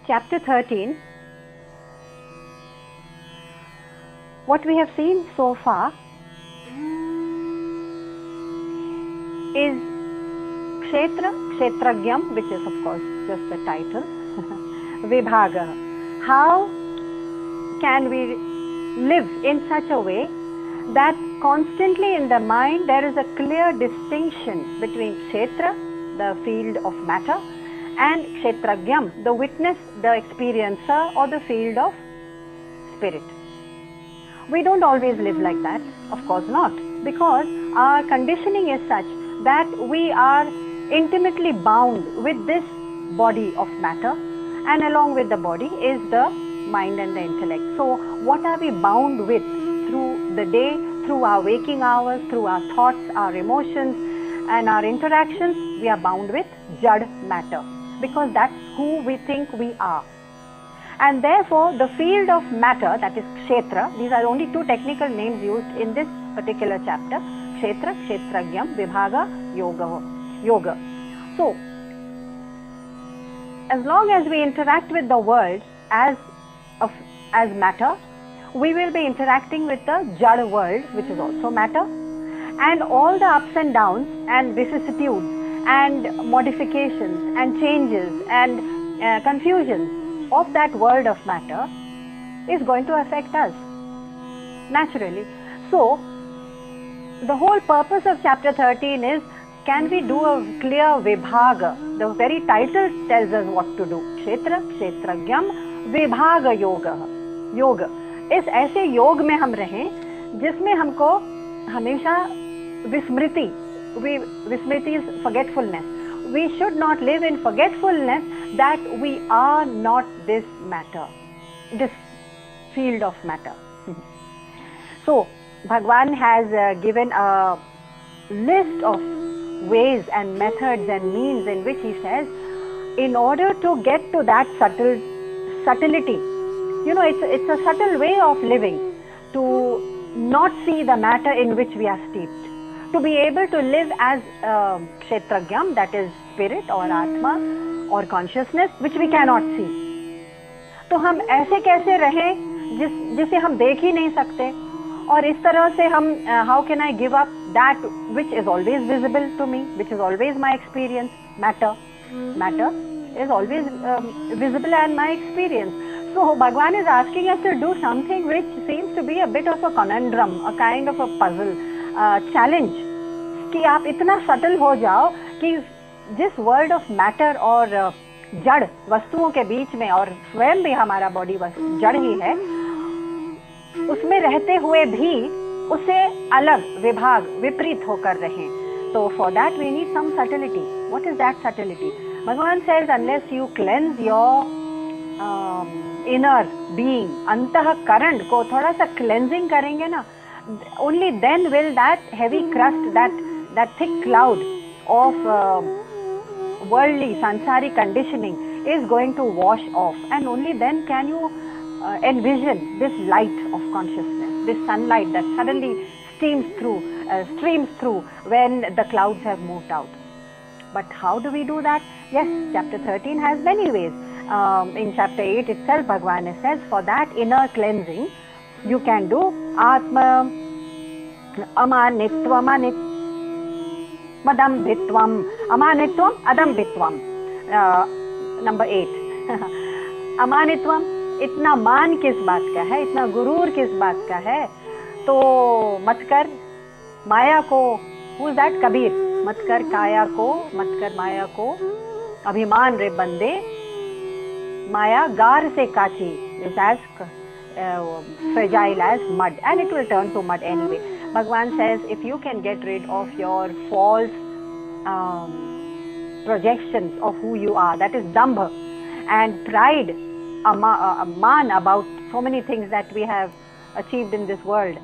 chapter 13, what we have seen so far is Kshetra, Kshetragyam, which is of course just the title, Vibhaga. How can we live in such a way that constantly in the mind there is a clear distinction between Kshetra, the field of matter, and Kshetragyam, the witness, the experiencer, or the field of spirit. We don't always live like that, of course not, because our conditioning is such that we are intimately bound with this body of matter, and along with the body is the mind and the intellect. So what are we bound with through the day, through our waking hours, through our thoughts, our emotions and our interactions? We are bound with Jad matter, because that's who we think we are. And therefore the field of matter, that is Kshetra, these are only two technical names used in this particular chapter, Kshetra, Kshetragyam, Vibhaga, Yoga. So as long as we interact with the world as matter, we will be interacting with the Jad world, which is also matter, and all the ups and downs and vicissitudes and modifications and changes and confusions of that world of matter is going to affect us naturally. So the whole purpose of chapter 13 is, can we do a clear Vibhaga? The very title tells us what to do. Kshetra, Kshetragyam, Vibhaga Yoga. इस ऐसे योग में हम रहें जिसमें हमको हमेशा विस्मृति is forgetfulness. We should not live in forgetfulness that we are not this matter, this field of matter. So Bhagwan has given a list of ways and methods and means in which he says, in order to get to that subtlety, you know, it's a subtle way of living, to not see the matter in which we are steeped, to be able to live as Kshetragyam, that is spirit or Atma or consciousness, which we cannot see. तो हम ऐसे कैसे रहें जिसे हम देख ही नहीं सकते, और इस तरह से हम how can I give up that which is always visible to me, which is always my experience? Matter is always visible and my experience. So Bhagwan is asking us to do something which seems to be a bit of a conundrum, a kind of a puzzle, challenge, कि आप इतना subtle हो जाओ कि जिस world of matter और जड़ वस्तुओं के बीच में, और स्वयं भी हमारा बॉडी जड़ ही है, उसमें रहते हुए भी उसे अलग विभाग विपरीत होकर रहें. So for that we need some subtlety. What is that subtlety? Bhagavan says, unless you cleanse your inner being, antahkarana को थोड़ा सा cleansing करेंगे ना, only then will that heavy crust, that thick cloud of worldly sansari conditioning is going to wash off, and only then can you envision this light of consciousness, this sunlight that suddenly streams through when the clouds have moved out. But how do we do that? Yes, chapter 13 has many ways. In chapter 8 itself, Bhagwan says, for that inner cleansing, you can do Atma, Amanitvam, Madambhitvam, Amanitvam, Adambhitvam. Number 8. Amanitvam, इतना मान किस बात का है, इतना गुरूर किस बात का है, तो मत कर माया को, who is that? कबीर, मत कर काया को, मत कर माया को, अभिमान रे बंदे, माया गार से काची, is as fragile as mud, and it will turn to mud anyway. Bhagwan says, if you can get rid of your false projections of who you are, that is dambha, and pride, man about so many things that we have achieved in this world,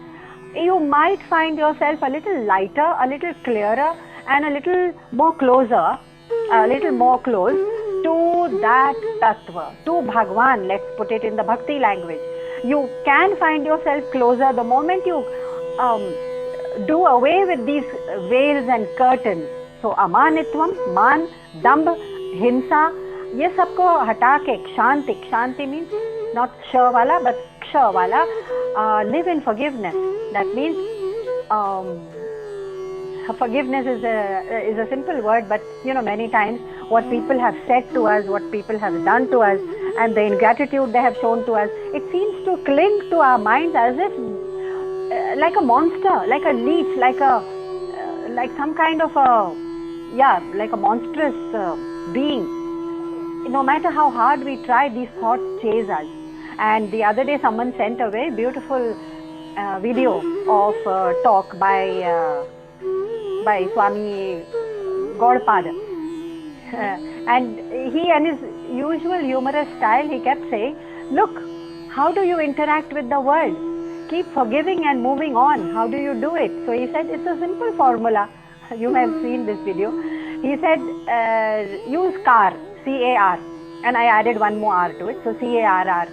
you might find yourself a little lighter, a little clearer, and a little more close to that tattva, to Bhagwan. Let's put it in the bhakti language. You can find yourself closer the moment you do away with these veils and curtains. So amanitvam, man, dambh, hinsa, ये सबको हटा के क्षांति, क्षांति means not sh wala but ksha wala, live in forgiveness. That means forgiveness is a simple word, but many times what people have said to us, what people have done to us, and the ingratitude they have shown to us, it seems to cling to our minds as if like a monster, like a leech, like some kind of like a monstrous being. No matter how hard we try, these thoughts chase us. And the other day someone sent a very beautiful video of talk by Swami Gaudpada. And he, in his usual humorous style, he kept saying, look, how do you interact with the world? Keep forgiving and moving on. How do you do it? So he said, it's a simple formula. You may have seen this video. He said, use car, C-A-R. And I added one more R to it, so C-A-R-R.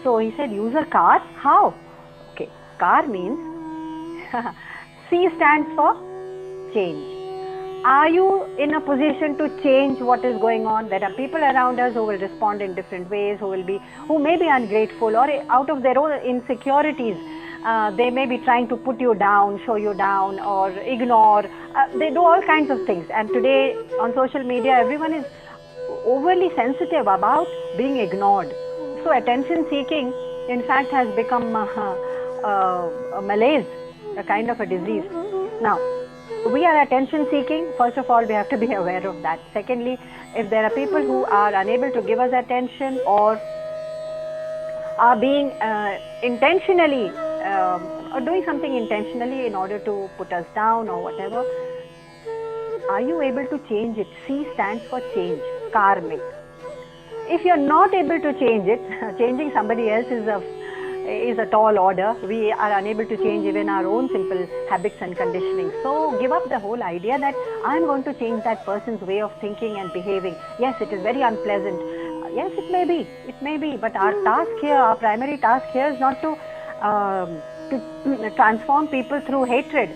So he said, use a car? How? Okay, car means, C stands for change. Are you in a position to change what is going on? There are people around us who will respond in different ways, who may be ungrateful, or out of their own insecurities, they may be trying to put you down, show you down, or ignore. They do all kinds of things. And today on social media, everyone is overly sensitive about being ignored. So attention seeking, in fact, has become a malaise, a kind of a disease. Now, we are attention seeking. First of all, we have to be aware of that. Secondly, if there are people who are unable to give us attention or are being intentionally or doing something intentionally in order to put us down or whatever, are you able to change it? C stands for change, karmic. If you're not able to change it, changing somebody else is a tall order. We are unable to change even our own simple habits and conditioning. So give up the whole idea that I'm going to change that person's way of thinking and behaving. Yes, it is very unpleasant. Yes, it may be. But our task here, our primary task here is not to transform people through hatred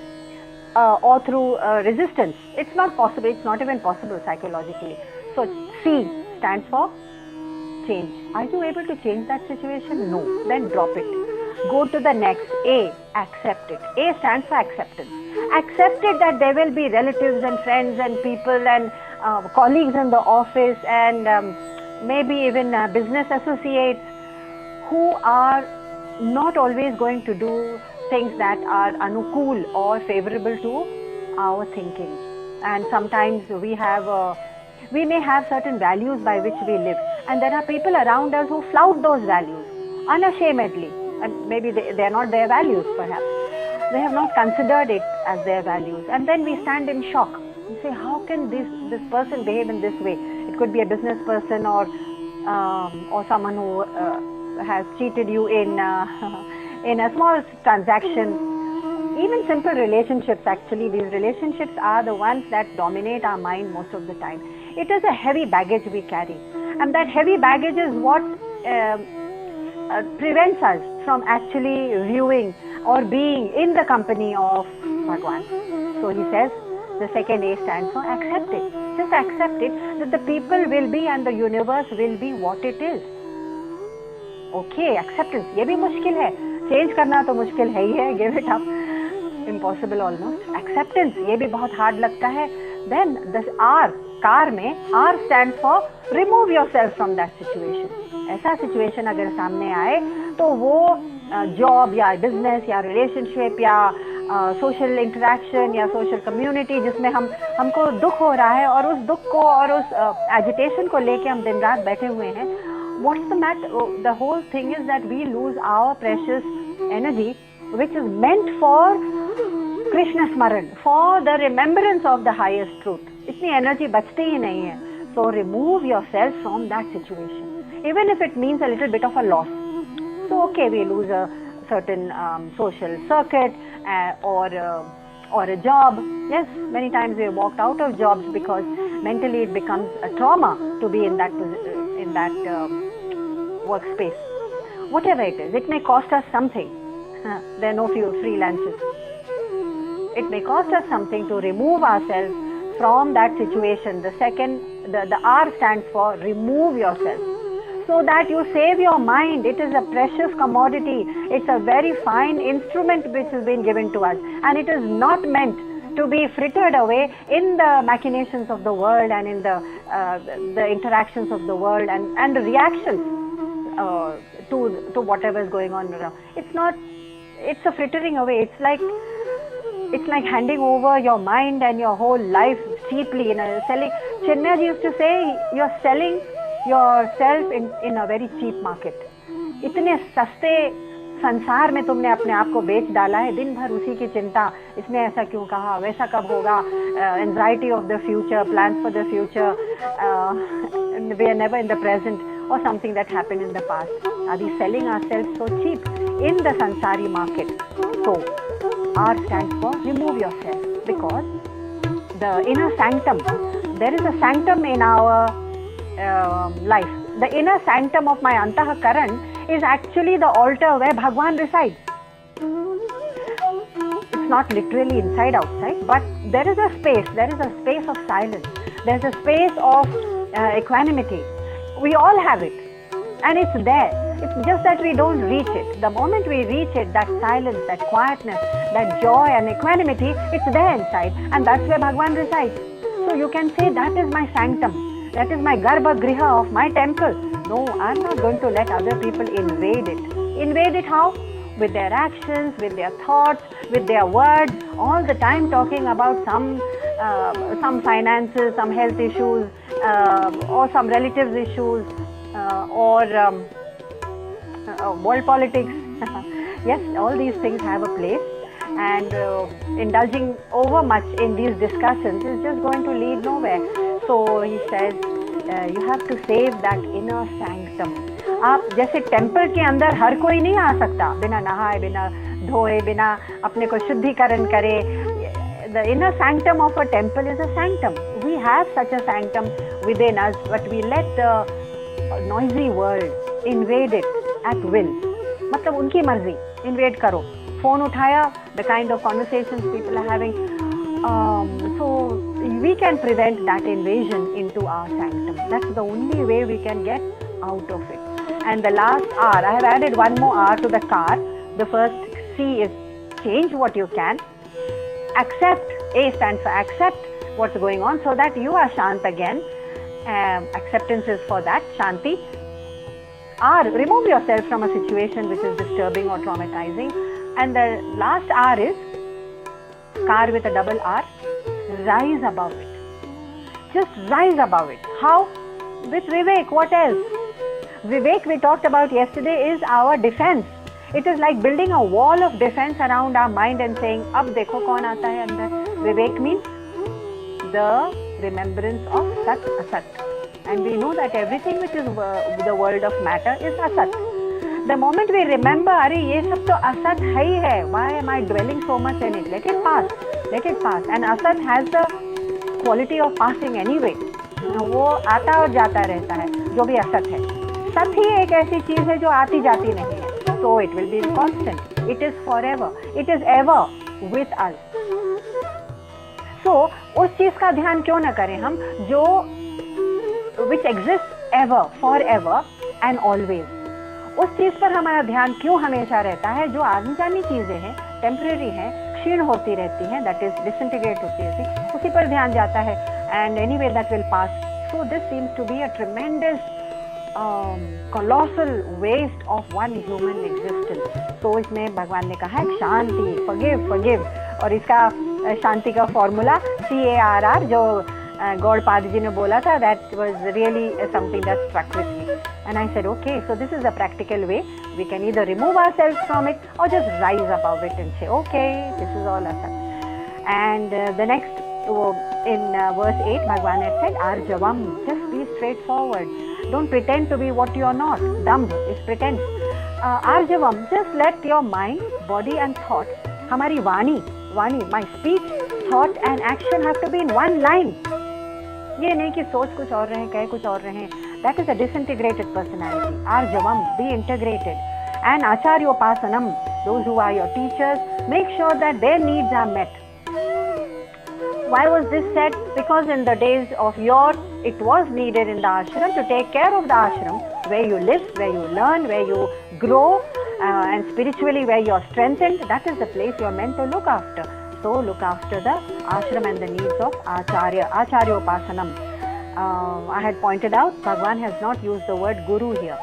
or through resistance. It's not possible. It's not even possible psychologically. So C stands for change. Are you able to change that situation? No. Then drop it. Go to the next. A, accept it. A stands for acceptance. Accept it that there will be relatives and friends and people and colleagues in the office and maybe even business associates who are not always going to do things that are anukul or favorable to our thinking. And sometimes we may have certain values by which we live, and there are people around us who flout those values unashamedly, and maybe they are not their values, perhaps they have not considered it as their values, and then we stand in shock and say, how can this person behave in this way? It could be a business person or someone who has cheated you in a small transaction. Even simple relationships, actually, these relationships are the ones that dominate our mind most of the time. It is a heavy baggage we carry, and that heavy baggage is what prevents us from actually viewing or being in the company of Bhagwan. So he says, the second A stands for accept it. Just accept it that the people will be and the universe will be what it is. Okay, acceptance. ये भी मुश्किल है. Change करना तो मुश्किल है ही है. Give it up. Impossible almost. Acceptance. ये भी बहुत hard लगता है. Then this R, car में R stands for remove yourself from that situation. ऐसा situation अगर सामने आए तो वो job या business या relationship या social interaction या social community जिसमें हमको दुख हो रहा है और उस दुख को और उस agitation को लेके हम दिन रात बैठे हुए हैं. What's the matter? The whole thing is that we lose our precious energy, which is meant for Krishna Smaran, for the remembrance of the highest truth. इतनी energy बचती ही नहीं है. So remove yourself from that situation, even if it means a little bit of a loss. So okay, we lose a certain social circuit or a job. Yes, many times we have walked out of jobs because mentally it becomes a trauma to be in that workspace. Whatever it is, it may cost us something. There are no few freelancers. It may cost us something to remove ourselves from that situation. The second the R stands for remove yourself, so that you save your mind. It is a precious commodity. It's a very fine instrument which has been given to us, and it is not meant to be frittered away in the machinations of the world and in the interactions of the world and the reactions to whatever is going on around. It's not. It's a frittering away. It's like handing over your mind and your whole life cheaply. Selling. Chinnaji used to say, you're selling yourself in a very cheap market. इतने सस्ते संसार में तुमने अपने आप को बेच डाला है, दिन भर उसी की चिंता, इसने ऐसा क्यों कहा, वैसा कब होगा, anxiety of the future, plans for the future, we are never in the present, or something that happened in the past. Are we selling ourselves so cheap in the sansari market? So R stands for remove yourself, because the inner sanctum, there is a sanctum in our life. The inner sanctum of my antahakaran is actually the altar where Bhagwan resides. It's not literally inside outside, but there is a space of silence, there's a space of equanimity. We all have it, and it's there. It's just that we don't reach it. The moment we reach it, that silence, that quietness, that joy and equanimity, it's there inside, and that's where Bhagwan resides. So you can say, that is my sanctum, that is my garbha griha of my temple. No, I'm not going to let other people invade it. Invade it how? With their actions, with their thoughts, with their words, all the time talking about some finances, some health issues, or some relatives issues, or world politics. Yes, all these things have a place, and indulging over much in these discussions is just going to lead nowhere. So he says, you have to save that inner sanctum. आप जैसे temple के अंदर हर कोई नहीं आ सकता बिना नहाए, बिना धोए, बिना अपने को शुद्धिकरण करे. The inner sanctum of a temple is a sanctum. We have such a sanctum within us, but we let the noisy world invade it at will. मतलब उनकी मर्जी, invade करो. Phone उठाया, the kind of conversations people are having. So we can prevent that invasion into our sanctum. That's the only way we can get out of it. And the last R, I have added one more R to the car. The first C is change what you can. Accept. A stands for accept what's going on, so that you are shant again. Acceptance is for that, shanti. R, remove yourself from a situation which is disturbing or traumatizing. And the last R is car with a double R, rise above it. Just rise above it. How? With Vivek. What else? Vivek, we talked about yesterday, is our defense. It is like building a wall of defense around our mind and saying, ab dekho kaun aata hai andar. Vivek means the remembrance of Sat, Asat. And we know that everything which is the world of matter is Asat. The moment we remember, Are, ye sab to Asat hai hai, why am I dwelling so much in it? Let it pass. Let it pass. And Asat has the quality of passing anyway. वो आता और जाता रहता है, जो भी असत है. सत ही एक ऐसी चीज है जो आती जाती नहीं है. So it will be constant. It is forever. It is ever with us. So उस चीज का ध्यान क्यों न करें हम, जो which exists ever, forever and always. उस चीज पर हमारा ध्यान क्यों हमेशा रहता है, जो आनी जानी चीजें हैं, टेम्परेरी हैं, क्षीण होती रहती हैं, that is disintegrate होती रहती है, उसी पर ध्यान जाता है. And anyway that will pass. So this seems to be a tremendous colossal waste of one human existence. So इसमें भगवान ने कहा है शांति, forgive. और इसका शांति का फॉर्मूला CARR, जो गौड़पाद जी ने बोला था, that was really something that struck with me. And I said, okay, so this is a practical way. We can either remove ourselves from it or just rise above it and say, okay, this is all asat. And the next, in verse 8, Bhagwan had said, Arjavam, just be straightforward. Don't pretend to be what you are not. Dambh is pretense. Arjavam, just let your mind, body and thought, hamari vani, my speech, thought and action have to be in one line. ये नहीं कि सोच कुछ और रहे, कहे कुछ और रहे. That is a disintegrated personality. Arjavam, be integrated. And Acharyopasanam, those who are your teachers, make sure that their needs are met. Why was this said? Because in the days of yore, it was needed in the ashram to take care of the ashram, where you live, where you learn, where you grow, and spiritually where you are strengthened. That is the place you are meant to look after. So look after the ashram and the needs of Acharya, Acharyopasanam. I had pointed out, Bhagwan has not used the word guru here.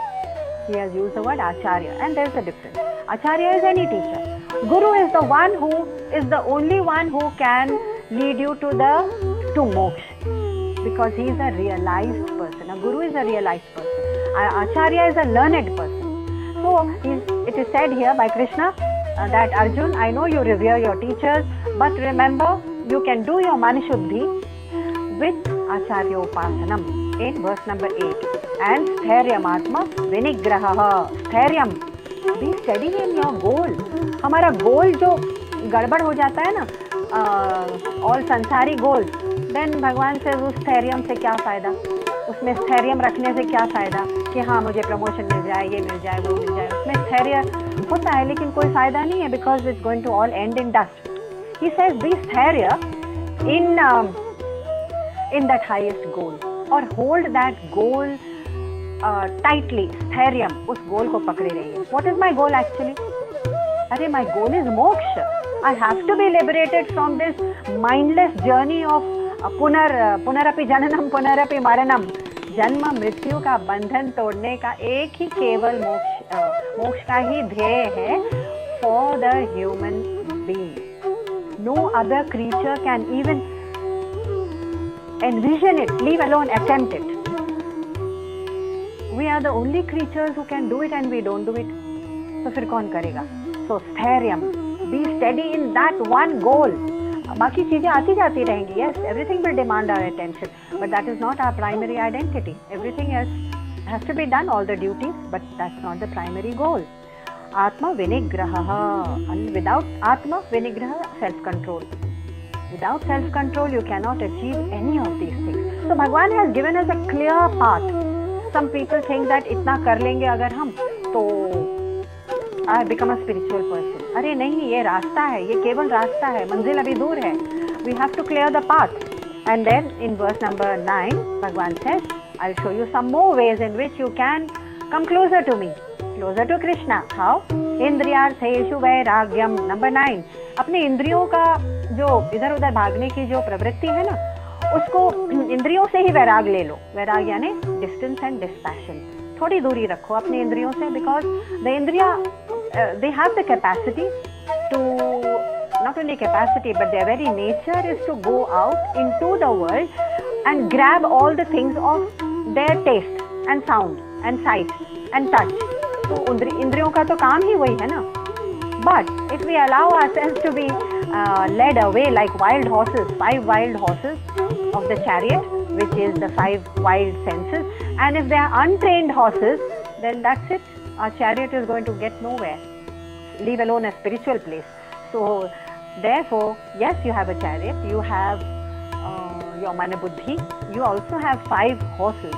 He has used the word Acharya, and there is a difference. Acharya is any teacher. Guru is the one who is the only one who can lead you to moksha, because he is a realized person. A guru is a realized person. Acharya is a learned person. So it is said here by Krishna that Arjun, I know you revere your teachers, but remember you can do your manishuddhi with Acharyopasanam in verse number 8. And stharyam atma vinigraha. Stharyam, be steady in your goal. हमारा गोल जो गड़बड़ हो जाता है ना, all संसारी goals, then भगवान से उस स्थैर्यम से क्या फ़ायदा, उसमें स्थैर्यम रखने से क्या फ़ायदा कि हाँ मुझे प्रमोशन मिल जाए, ये मिल जाए, वो मिल जाए, उसमें स्थैर्य होता है लेकिन कोई फ़ायदा नहीं है, because it's going to all end in dust. He says be स्थैर्य in that highest goal, or hold that goal tightly. स्थैर्यम, उस गोल को पकड़े रहिए. What is my goal actually? अरे my goal is moksha. I have to be liberated from this mindless journey of पुनरपि जननम पुनरपि मरणम. जन्म मृत्यु का बंधन तोड़ने का एक ही केवल मोक्ष का ही ध्येय है for the human being. No other creature can even envision it, leave alone attempt it. We are the only creatures who can do it and we don't do it. तो फिर कौन करेगा? So स्थैर्यम, be steady in that one goal. बाकी चीजें आती जाती रहेंगी. Yes, everything will demand our attention, but that is not our primary identity. Everything else has to be done, all the duties, but that's not the primary goal. Atma vinigraha, and without Atma vinigraha, self-control. Without self-control, you cannot achieve any of these things. So Bhagwan has given us a clear path. Some people think that इतना कर लेंगे अगर हम तो I become a spiritual person. अरे नहीं, ये रास्ता है, ये केवल रास्ता है, मंजिल अभी दूर है. We have to clear the path. And then in verse number 9, Bhagwan says, I'll show you some more ways in which you can come closer to me, closer to Krishna. How? इंद्रियार्थेषु वैराग्यम. Number 9, अपने इंद्रियों का जो इधर उधर भागने की जो प्रवृत्ति है ना, उसको इंद्रियों से ही वैराग ले लो. वैराग यानी डिस्टेंस एंड डिस्पैशन. थोड़ी दूरी रखो अपने इंद्रियों से, बिकॉज द इंद्रिया they have the capacity to, not only capacity, but their very nature is to go out into the world and grab all the things of their taste and sound and sight and touch. तो इंद्रियों का तो काम ही वही है ना. But if we allow ourselves to be led away like wild horses, 5 wild horses of the chariot, which is the 5 wild senses, and if they are untrained horses, then that's it. Our chariot is going to get nowhere, leave alone a spiritual place. So therefore, yes, you have a chariot, you have your manabuddhi, you also have 5 horses.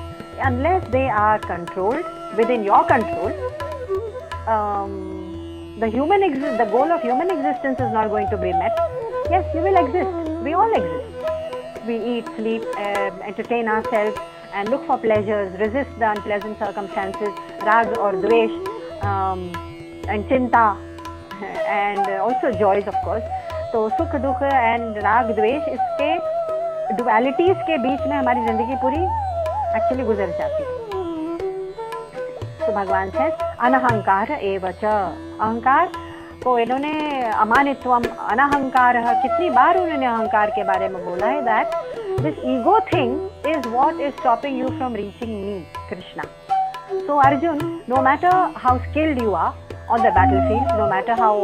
Unless they are controlled, within your control, the goal of human existence is not going to be met. Yes, you will exist. We all exist. We eat, sleep, entertain ourselves, and look for pleasures, resist the unpleasant circumstances, rag or dvesh, and chinta, and also joys, of course. तो सुख दुख and राग द्वेष, इसके dualities के बीच में हमारी जिंदगी पूरी actually गुजर जाती है. तो भगवान से अनहंकार एवच. अहंकार को इन्होंने अमानित्वम, अनहंकार, कितनी बार उन्होंने अहंकार के बारे में बोला है. that this ego thing is what is stopping you from reaching me, Krishna. So Arjun, no matter how skilled you are on the battlefield, no matter how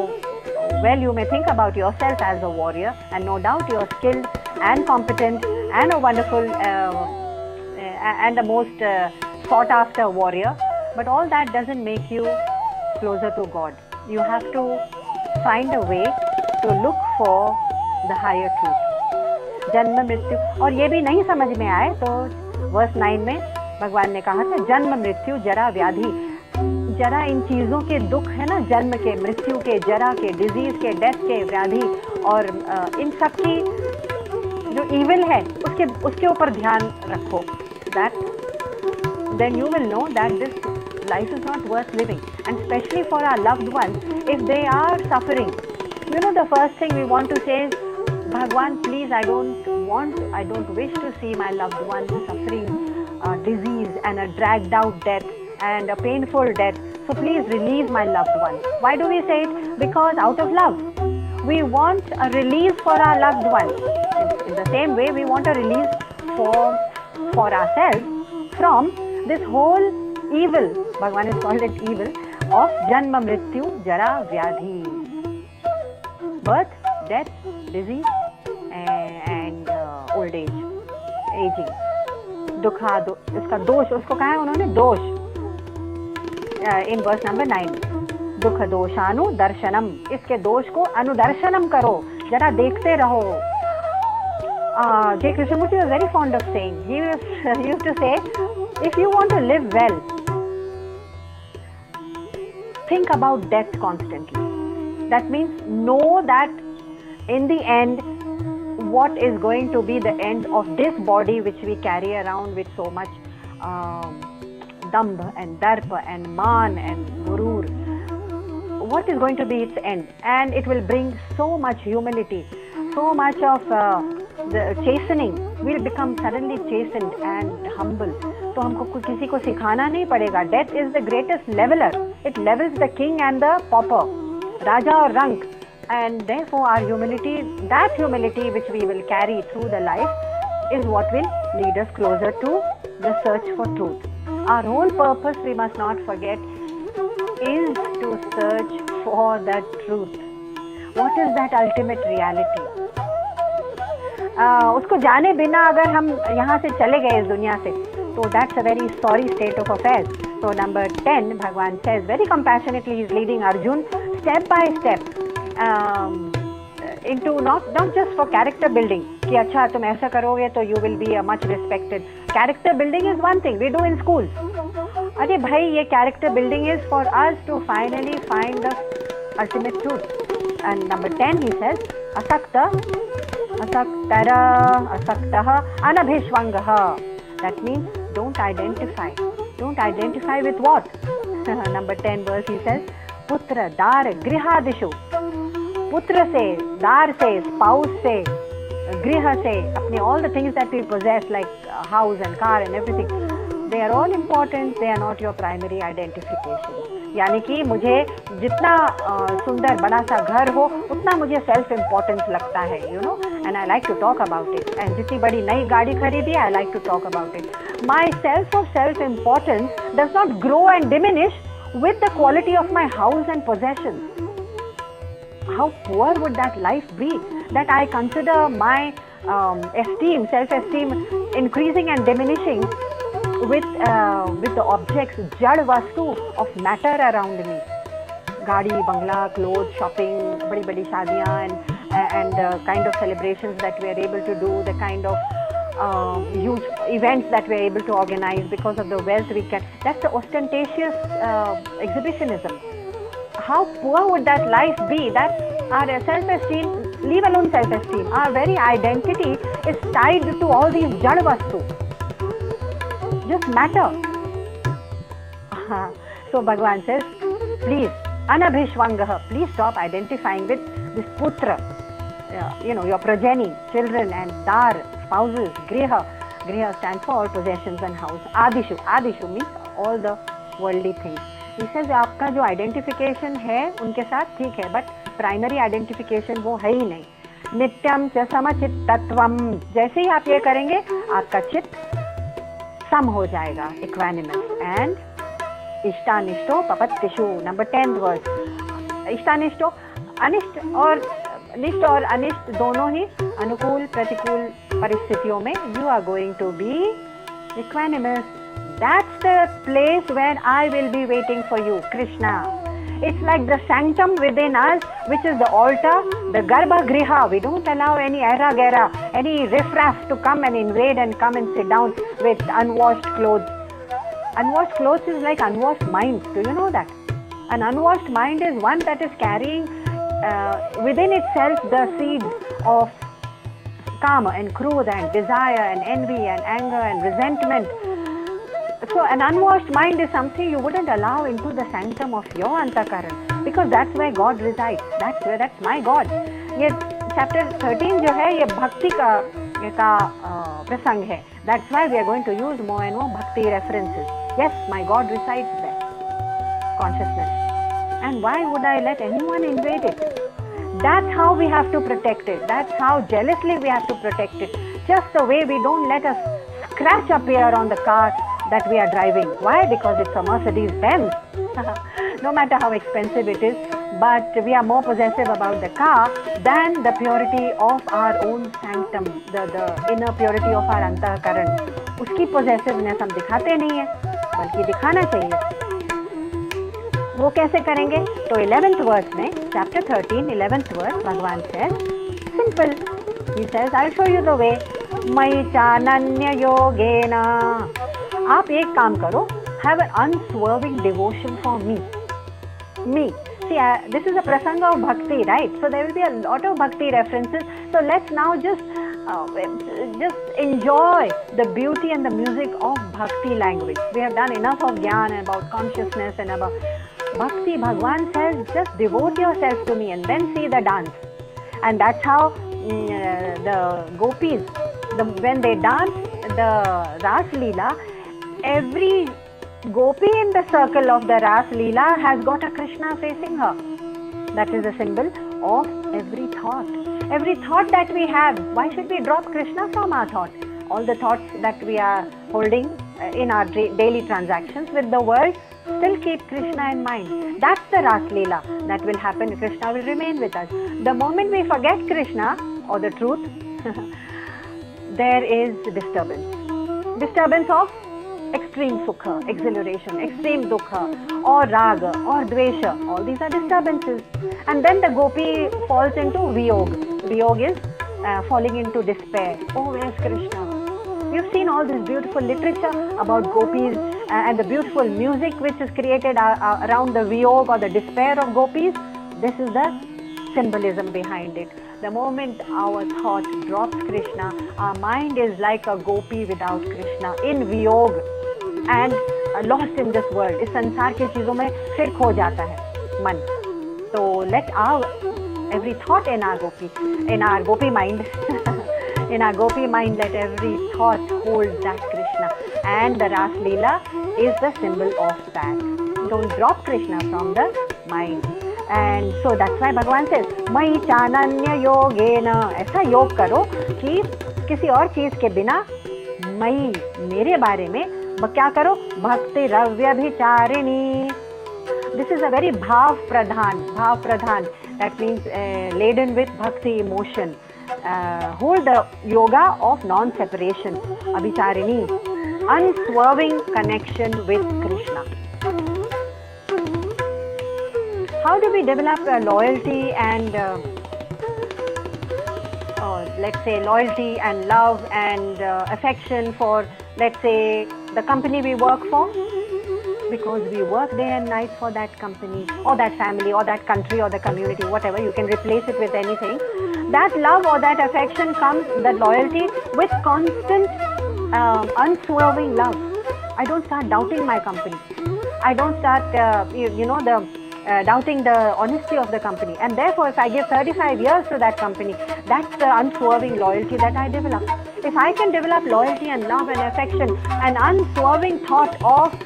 well you may think about yourself as a warrior, and no doubt you are skilled and competent and a wonderful and the most sought after warrior, but all that doesn't make you closer to God. You have to find a way to look for the higher truth. जन्म मृत्यु, और ये भी नहीं समझ में आए तो वर्स 9 में भगवान ने कहा था जन्म मृत्यु जरा व्याधि. जरा इन चीज़ों के दुख है ना, जन्म के, मृत्यु के, जरा के, डिजीज के, डेथ के, व्याधि, और इन सब की जो evil है उसके ऊपर ध्यान रखो, that then you will know that this life is not worth living, and especially for our loved ones, if they are suffering, you know, the first thing we want to say is, Bhagwan, please, I don't wish to see my loved one suffering disease and a dragged out death and a painful death, so please release my loved one. Why do we say it? Because out of love, we want a release for our loved one. In the same way, we want a release for ourselves from this whole evil, Bhagwan has called it evil, of Janma Mrityu Jara Vyadhi. Birth, death, disease and old age, aging. दुखा इसका दोष, उसको कहा है उन्होंने दोष, इन verse number 9, दुख दोषानु दर्शनम, इसके दोष को अनुदर्शनम करो, जरा देखते रहो. J. Krishnamurti was very fond of saying, he used to say, if you want to live well, think about death constantly. That means know that in the end, what is going to be the end of this body which we carry around with so much dambha and darpa and man and gurur, what is going to be its end? And it will bring so much humility, so much of the chastening. We'll become suddenly chastened and humble. तो हमको किसी को सिखाना नहीं पड़ेगा. Death is the greatest leveler. It levels the king and the pauper, raja or rank. And therefore our humility, that humility which we will carry through the life, is what will lead us closer to the search for truth. Our whole purpose, we must not forget, is to search for the truth. What is that ultimate reality? उसको जाने बिना अगर हम यहाँ से चले गए इस दुनिया से, तो that's a very sorry state of affairs. So number 10, Bhagwan says very compassionately, he is leading Arjun step by step into not just for character building, कि अच्छा तुम ऐसा करोगे तो you will be a much respected. Character building is one thing we do in schools. अरे भाई, ये character building is for us to finally find the ultimate truth. And number 10, he says, asakta, asaktara, asaktaha, anabhishvangaha. That means don't identify. Don't identify with what? Number 10 verse, he says, putra, dar, grihadishu. पुत्र से, दार से, spouse से, griha से, अपने all the things that we possess like house and car and everything, they are all important, they are not your primary identification. यानी कि मुझे जितना सुंदर बड़ा सा घर हो उतना मुझे self importance लगता है, you know, and I like to talk about it. And जितनी बड़ी नई गाड़ी खरीदी I like to talk about it. My sense of self importance does not grow and diminish with the quality of my house and possessions. How poor would that life be, that I consider my esteem, self-esteem increasing and diminishing with the objects, jad vastu of matter around me. Gaadi, bangla, clothes, shopping, badi shaadiyan, and the kind of celebrations that we are able to do, the kind of huge events that we are able to organize because of the wealth we get. That's the ostentatious exhibitionism. How poor would that life be, that our self-esteem, leave alone self-esteem, our very identity is tied to all these jad vastu, just matter. So Bhagwan says, please, anabhishvangaha, please stop identifying with this putra, your progeny, children, and dar, spouses, griha. Griha stands for all possessions and house. Adishu means all the worldly things. He says, आपका जो identification है उनके साथ ठीक है, but primary identification वो है ही नहीं. नित्यम च समचित्तत्वम, जैसे ही आप ये करेंगे आपका चित्त सम हो जाएगा, equanimous. And इष्टानिष्टो पपत्तिषु, number 10th verse. इष्टानिष्टो, अनिष्ट और अनिष्ट दोनों ही अनुकूल प्रतिकूल परिस्थितियों में you are going to be equanimous. That's the place where I will be waiting for you, Krishna. It's like the sanctum within us, which is the altar, the Garbha Griha. We don't allow any era gera, any riffraff to come and invade and come and sit down with unwashed clothes. Unwashed clothes is like unwashed minds. Do you know that? An unwashed mind is one that is carrying within itself the seeds of Kama and Krodha and desire and envy and anger and resentment. So an unwashed mind is something you wouldn't allow into the sanctum of your antakaran, because that's where God resides. That's my God. ये chapter 13 जो है ये भक्ति का प्रसंग है. That's why we are going to use more and more bhakti references. Yes, my God resides there. Consciousness. And why would I let anyone invade it? That's how we have to protect it. That's how jealously we have to protect it. Just the way we don't let a scratch appear on the car that we are driving. Why? Because it's a Mercedes-Benz. No matter how expensive it is, but we are more possessive about the car than the purity of our own sanctum, the inner purity of our antakaran. उसकी possessiveness हम दिखाते नहीं है, बल्कि दिखाना चाहिए. वो कैसे करेंगे? तो 11th verse में, chapter 13, 11th verse, भगवान says, simple. He says, I'll show you the way. मयि चानन्य योगेन. आप एक काम करो, have an unswerving devotion for me. Me. See, this is a prasanga of bhakti, right? So there will be a lot of bhakti references. So let's now just enjoy the beauty and the music of bhakti language. We have done enough of jnana about consciousness and about bhakti. Bhagwan says, just devote yourself to me and then see the dance. And that's how the gopis, when they dance the Ras Leela, every gopi in the circle of the Ras Leela has got a Krishna facing her. That is a symbol of every thought. Every thought that we have, why should we drop Krishna from our thought? All the thoughts that we are holding in our daily transactions with the world, still keep Krishna in mind. That's the Ras Leela that will happen. Krishna will remain with us. The moment we forget Krishna or the truth, there is disturbance. Disturbance of extreme sukha, exhilaration, extreme dukha, or raga, or dvesha. All these are disturbances. And then the gopi falls into viyog. Viyog is falling into despair. Oh, where's Krishna? You've seen all this beautiful literature about gopis and the beautiful music which is created around the viyog or the despair of gopis. This is the symbolism behind it. The moment our thought drops Krishna, our mind is like a gopi without Krishna, in viyog and lost in this world. इस संसार की चीजों में फिर खो जाता है मन. So let our every thought in our gopi mind, in our gopi mind, let every thought hold that Krishna. And the Ras Leela is the symbol of that. Don't drop Krishna from the mind. And so that's why Bhagavan says, मयि चानन्य योगेन. ऐसा योग करो कि किसी और चीज के बिना मयि, मेरे बारे में क्या करो? भक्ति रव्यभिचारिणी. This is a very bhav pradhan. That means laden with bhakti emotion. Hold the yoga of non-separation, abhicharini, unswerving connection with Krishna. How do we develop loyalty and let's say loyalty and love and affection for, let's say, the company we work for? Because we work day and night for that company or that family or that country or the community, whatever. You can replace it with anything. That love or that affection comes, that loyalty, with constant unswerving love. I don't start doubting my company. I don't start doubting the honesty of the company. And therefore, if I give 35 years to that company, that's the unswerving loyalty that I develop. If I can develop loyalty and love and affection, an unswerving thought of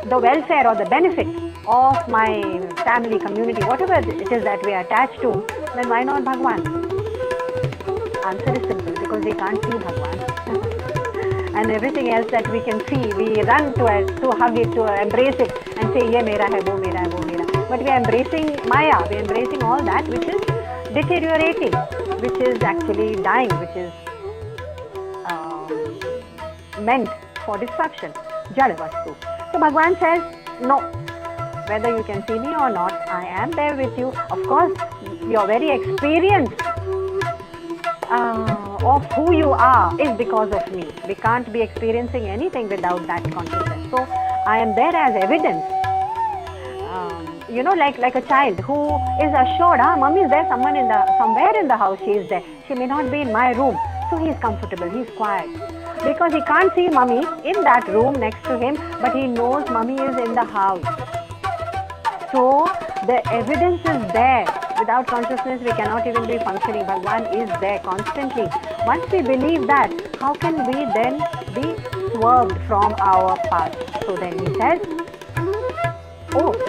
the welfare or the benefit of my family, community, whatever it is that we are attached to, then why not Bhagwan? Answer is simple, because we can't see Bhagwan. And everything else that we can see, we run to hug it, to embrace it and say, ye mera hai, wo mera hai, wo mera. But we are embracing Maya, we are embracing all that which is deteriorating, which is actually dying, which is meant for destruction. Jada Vastu. So Bhagwan says, no, whether you can see me or not, I am there with you. Of course, your very experience of who you are is because of me. We can't be experiencing anything without that consciousness. So I am there as evidence. like a child who is assured, mommy is there, somewhere in the house she is there. She may not be in my room. So he is comfortable, he is quiet. Because he can't see mummy in that room next to him, but he knows mummy is in the house. So the evidence is there. Without consciousness, we cannot even be functioning. Bhagwan is there constantly. Once we believe that, how can we then be swerved from our path? So then he says,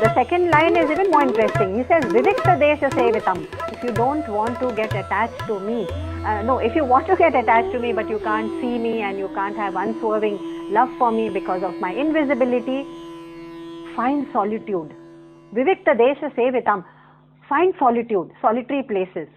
the second line is even more interesting. He says, Vivikta Desha Sevitam. If you don't want to get attached to me, if you want to get attached to me but you can't see me and you can't have unswerving love for me because of my invisibility, find solitude. Vivikta Desha Sevitam. Find solitude, solitary places.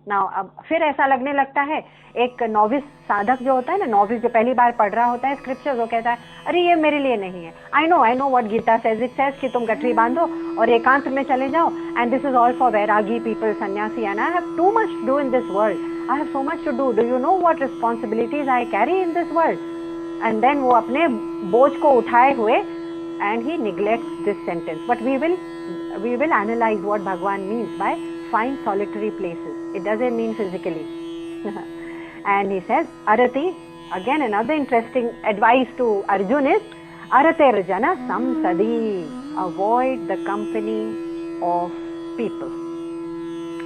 Now, अब फिर ऐसा लगने लगता है, एक novice साधक जो होता है ना, नॉविस जो पहली बार पढ़ रहा होता है स्क्रिप्चर्स, वो कहता है अरे ये मेरे लिए नहीं है. I know what Gita says. It says कि तुम गठरी बांधो और एकांत में चले जाओ, and this is all for वैरागी पीपल, सन्यासी, and I have too much to do in this world. I have so much to do. Do you know what responsibilities I carry in this world? And then वो अपने बोझ को उठाए हुए, and he neglects this sentence. But we will analyze what Bhagwan means by find solitary places. It doesn't mean physically. And he says, Arati, again another interesting advice to Arjun is, Arater jana samsadi. Avoid the company of people.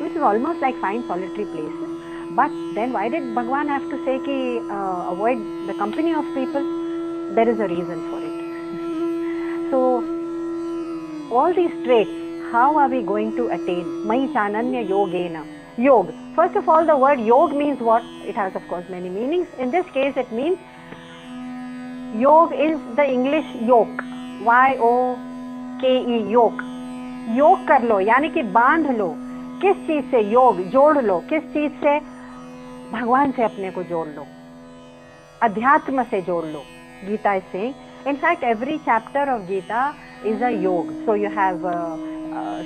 Which is almost like find solitary places. But then why did Bhagwan have to say ki avoid the company of people? There is a reason for it. So, all these traits, how are we going to attain? Mai chananya yogena. Yog. First of all, the word yog means what? It has, of course, many meanings. In this case, it means yog is the English yoke. Y-O-K-E, yoke. योग कर लो, यानी कि बांध लो. किस चीज से? योग. जोड़ लो. किस चीज से? भगवान से अपने को जोड़ लो, अध्यात्म से जोड़ लो. Gita is saying. In fact, every chapter of Gita is a yoga. So you have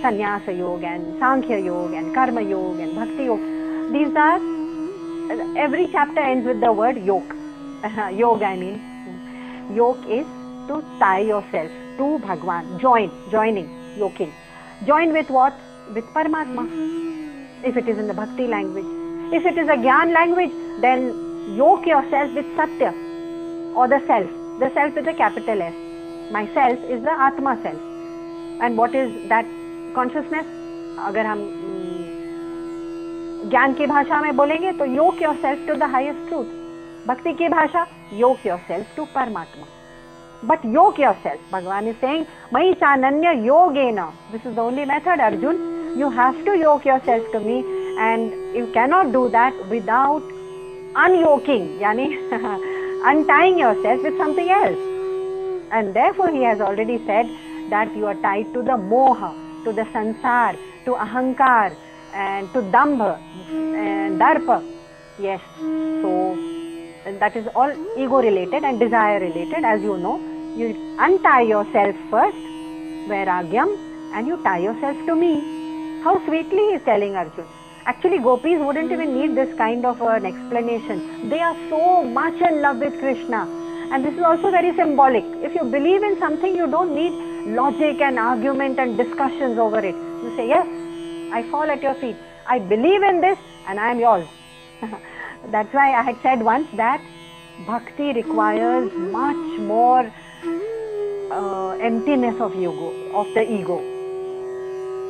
sannyasa yoga and sankhya yoga and karma yoga and bhakti yoga. These are, every chapter ends with the word yoke. Yoga, I mean. Yoke is to tie yourself to Bhagwan. Joining, yoking. Join with what? With Paramatma. If it is in the bhakti language. If it is a Gyan language, then yoke yourself with Satya or the self. The self with a capital S. Myself is the Atma self. And what is that consciousness? अगर हम ज्ञान की भाषा में बोलेंगे तो yoke yourself to the highest truth. भक्ति की भाषा, yoke yourself to Paramatma. But yoke yourself. Bhagavan is saying, Mai chananya yogena. This is the only method, Arjun. You have to yoke yourself to me, and you cannot do that without unyoking. Yani untying yourself with something else. And therefore he has already said that you are tied to the moha, to the sansar, to ahankar, and to dambha and darpa. Yes, so that is all ego related and desire related. As you know, you untie yourself first, vairagyam, and you tie yourself to me. How sweetly he is telling Arjun. Actually, gopis wouldn't even need this kind of an explanation. They are so much in love with Krishna. And this is also very symbolic. If you believe in something, you don't need logic and argument and discussions over it. You say, yes, I fall at your feet. I believe in this and I am yours. That's why I had said once that bhakti requires much more emptiness of the ego.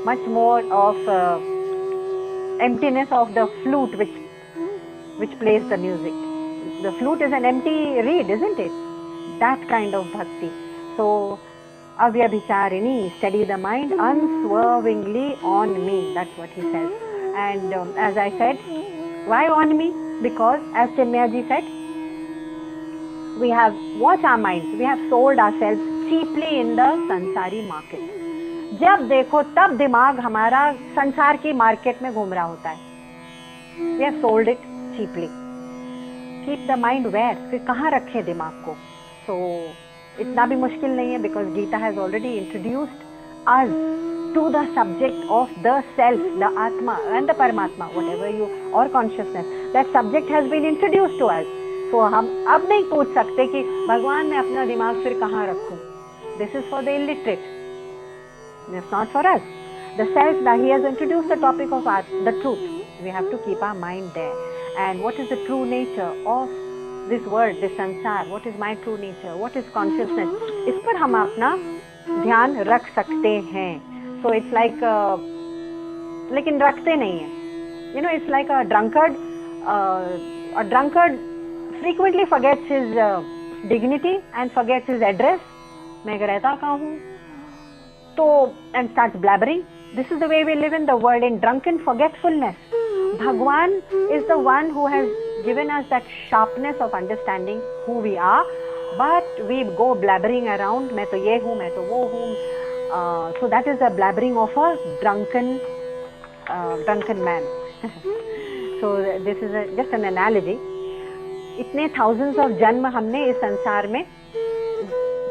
Much more of emptiness of the flute which plays the music. The flute is an empty reed, isn't it? That kind of bhakti. So, avyabhicharini, steady the mind unswervingly on me. That's what he says. And as I said, why on me? Because as Chinmayaji said, we have watched our minds. We have sold ourselves cheaply in the sansari market. जब देखो तब दिमाग हमारा संसार की market में घूम रहा होता है. We have sold it cheaply. Keep the mind where? फिर कहाँ रखे दिमाग को? So इतना भी मुश्किल नहीं है, because Gita has already introduced us to the subject of the self, the Atma and the Paramatma, whatever you, or consciousness. That subject has been introduced to us. So हम अब नहीं पूछ सकते कि भगवान मैं अपना दिमाग फिर कहाँ रखूँ. This is for the illiterate. It's not for us. The self, that he has introduced the topic of the truth. We have to keep our mind there. And what is the true nature of this world, this sansar? What is my true nature? What is consciousness? इस पर हम अपना ध्यान रख सकते हैं. So it's like, लेकिन रखते नहीं हैं. You know, it's like a drunkard. A drunkard frequently forgets his dignity and forgets his address. मैं रहता कहाँ हूँ? तो and starts blabbering. This is the way we live in the world, in drunken forgetfulness. Bhagwan is the one who has given us that sharpness of understanding who we are, but we go blabbering around. मैं तो ये हूँ, मैं तो वो हूँ. So that is the blabbering of a drunken man. So this is just an analogy. इतने thousands of जन्म हमने इस संसार में,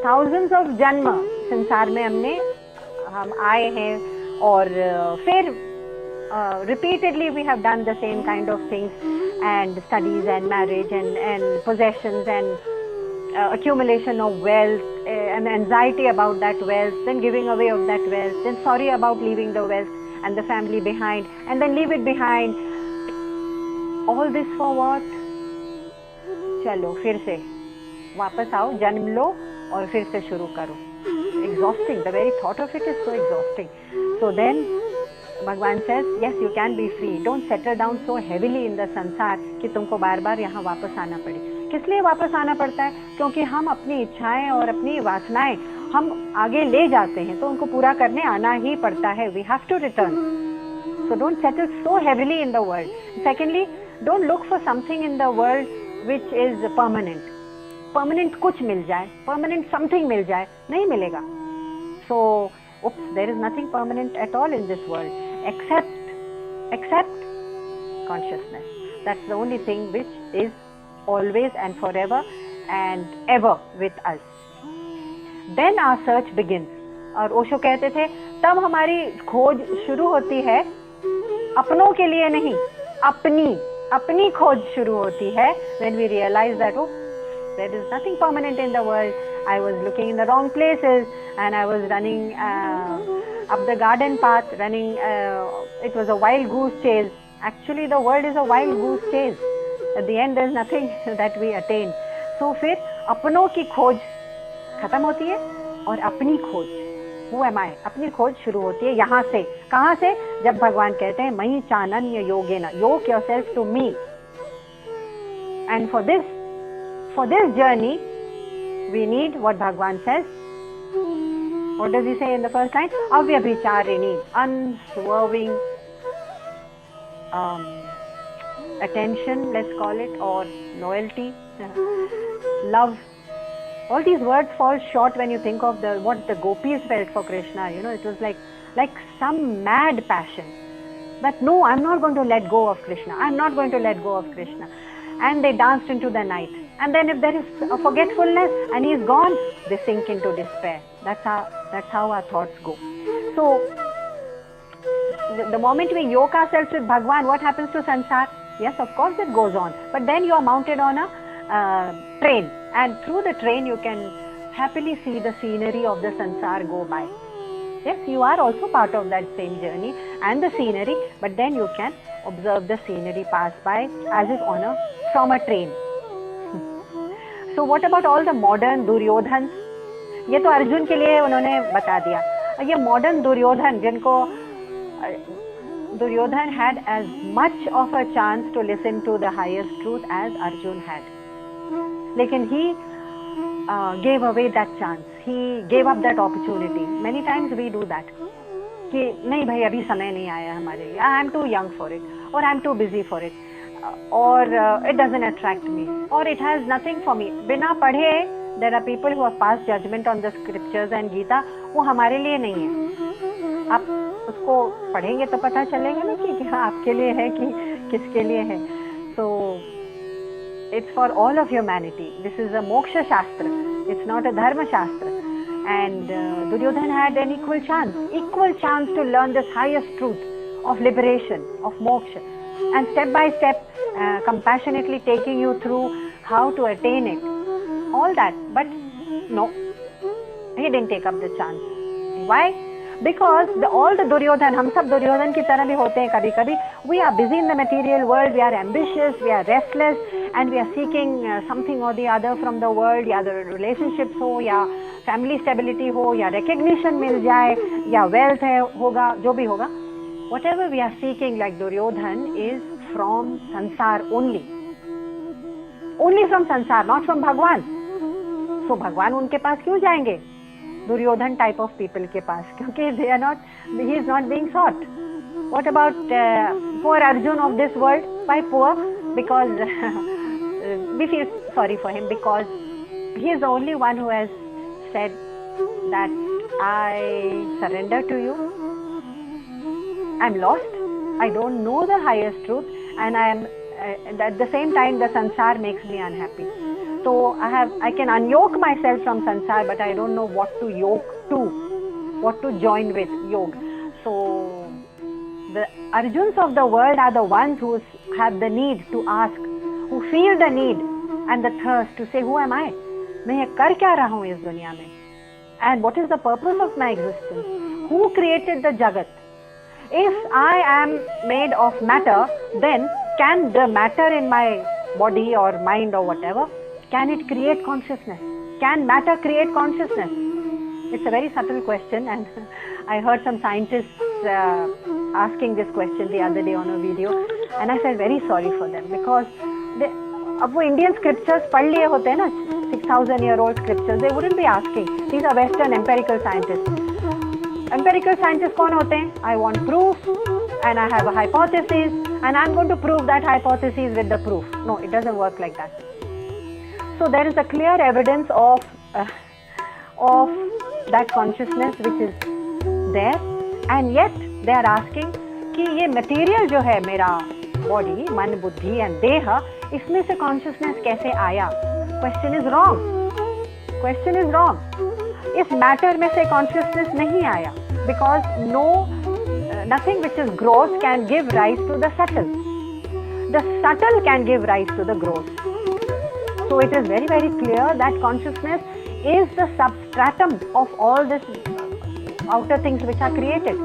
thousands of जन्म संसार में हम आए हैं, और फिर repeatedly we have done the same kind of things, and studies and marriage and possessions and accumulation of wealth, and anxiety about that wealth, then giving away of that wealth, then sorry about leaving the wealth and the family behind, and then leave it behind. All this for what? चलो फिर से वापस आओ, जन्म लो और फिर से शुरू करो. Exhausting. The very thought of it is so exhausting. So then Bhagwan says, yes, you can be free. Don't settle down so heavily in the sansar कि तुमको बार बार यहाँ वापस आना पड़े. किस लिए वापस आना पड़ता है? क्योंकि हम अपनी इच्छाएं और अपनी वासनाएं हम आगे ले जाते हैं, तो उनको पूरा करने आना ही पड़ता है. We have to return. So don't settle so heavily in the world. Secondly, don't look for something in the world which is permanent. Permanent कुछ मिल जाए, permanent something मिल जाए, नहीं मिलेगा. So, there is nothing permanent at all in this world except consciousness. That's the only thing which is always and forever and ever with us. Then our search begins. और ओशो कहते थे, तब हमारी खोज शुरू होती है, अपनों के लिए नहीं, अपनी खोज शुरू होती है. When we realize that, oh, there is nothing permanent in the world. I was looking in the wrong places, and I was running up the garden path, it was a wild goose chase. Actually, the world is a wild goose chase. At the end, there is nothing that we attain. So फिर अपनों की खोज खत्म होती है और अपनी खोज, who am I? अपनी खोज शुरू होती है यहाँ से. कहाँ से? जब भगवान कहते हैं मयि चानन्य योगेन, yoke yourself to me. And for this journey, we need what Bhagwan says. What does he say in the first line? Avyabhicharini, unswerving attention, let's call it, or loyalty, love. All these words fall short when you think of what the gopis felt for Krishna. You know, it was like some mad passion. But no, I'm not going to let go of Krishna. I'm not going to let go of Krishna. And they danced into the night. And then if there is a forgetfulness and he is gone, they sink into despair. That's how our thoughts go. So, the moment we yoke ourselves with Bhagwan, what happens to sansar? Yes, of course it goes on. But then you are mounted on a train. And through the train you can happily see the scenery of the sansar go by. Yes, you are also part of that same journey and the scenery, but then you can observe the scenery pass by as if from a train. So what about all the modern Duryodhans? ये तो अर्जुन के लिए उन्होंने बता दिया. ये modern Duryodhan, जिनको Duryodhan had as much of a chance to listen to the highest truth as Arjun had. लेकिन he gave away that chance. He gave up that opportunity. Many times we do that. कि नहीं भाई अभी समय नहीं आया हमारे लिए. I am too young for it, or I am too busy for it, or it doesn't attract me, or it has nothing for me. बिना पढ़े, there are people who have passed judgment on the scriptures and Gita. वो हमारे लिए नहीं है. आप उसको पढ़ेंगे तो पता चलेगा ना कि आपके लिए है कि किसके लिए है. So it's for all of humanity. This is a moksha shastra. It's not a dharma shastra. And Duryodhan had an equal chance to learn this highest truth of liberation, of moksha, and step by step, compassionately taking you through how to attain it. All that, but no, he didn't take up the chance. Why? Because all the Duryodhan, हम सब दुर्योधन की तरह भी होते हैं कभी कभी. We are busy in the material world, we are ambitious, we are restless, and we are seeking something or the other from the world. या the relationships हो, या family stability हो, या recognition मिल जाए, या wealth है होगा, जो भी होगा. Whatever we are seeking, like Duryodhan, is from sansar only. Only from sansar, not from Bhagwan. So भगवान उनके पास क्यों जाएंगे? दुर्योधन type of people के पास, क्योंकि he is not being sought. What about poor Arjun of this world? Why poor? Because we feel sorry for him, because he is the only one who has said that I surrender to you. I'm lost. I don't know the highest truth, and I am at the same time the sansar makes me unhappy. So I can unyoke myself from sansar, but I don't know what to yoke to, what to join with yoga. So the Arjuns of the world are the ones who have the need to ask, who feel the need and the thirst to say, who am I? मैं ये कर क्या रहा हूँ इस दुनिया में? And what is the purpose of my existence? Who created the Jagat? If I am made of matter, then can the matter in my body or mind or whatever, can it create consciousness? Can matter create consciousness? It's a very subtle question, and I heard some scientists asking this question the other day on a video, and I felt very sorry for them, because अब वो Indian scriptures पढ़ लिए होते हैं ना, 6,000-year-old scriptures, they wouldn't be asking. These are Western empirical scientists. Empirical scientists कौन होते हैं? I want proof, and I have a hypothesis, and I'm going to prove that hypothesis with the proof. No, it doesn't work like that. So there is a clear evidence of that consciousness which is there, and yet they are asking कि ये material जो है मेरा body, मन, बुद्धि and देह, इसमें से consciousness कैसे आया? Question is wrong. Question is wrong. इस matter में से consciousness नहीं आया, because nothing which is gross can give rise to the subtle. The subtle can give rise to the gross. So it is very, very clear that consciousness is the substratum of all these outer things which are created.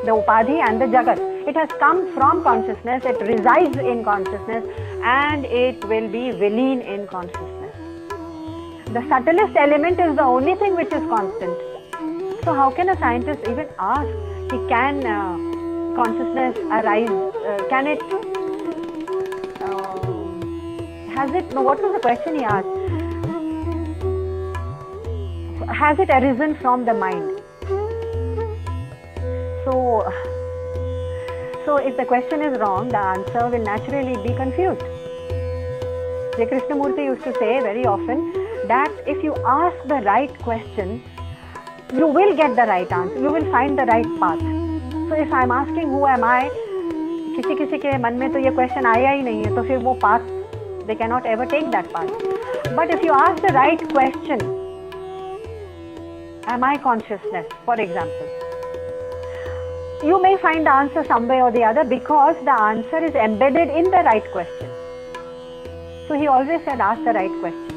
The Upadhi and the Jagat. It has come from consciousness, it resides in consciousness, and it will be vileen in consciousness. The subtlest element is the only thing which is constant. So how can a scientist even ask, can consciousness arise, can it, has it, no, what was the question he asked? Has it arisen from the mind? So if the question is wrong, the answer will naturally be confused. J. Krishnamurti used to say very often that if you ask the right question, you will get the right answer, you will find the right path. So if I am asking who am I, किसी के मन में तो ये question आया ही नहीं है, तो फिर वो path, they cannot ever take that path. But if you ask the right question, am I consciousness, for example, you may find the answer some way or the other, because the answer is embedded in the right question. So he always said, ask the right question.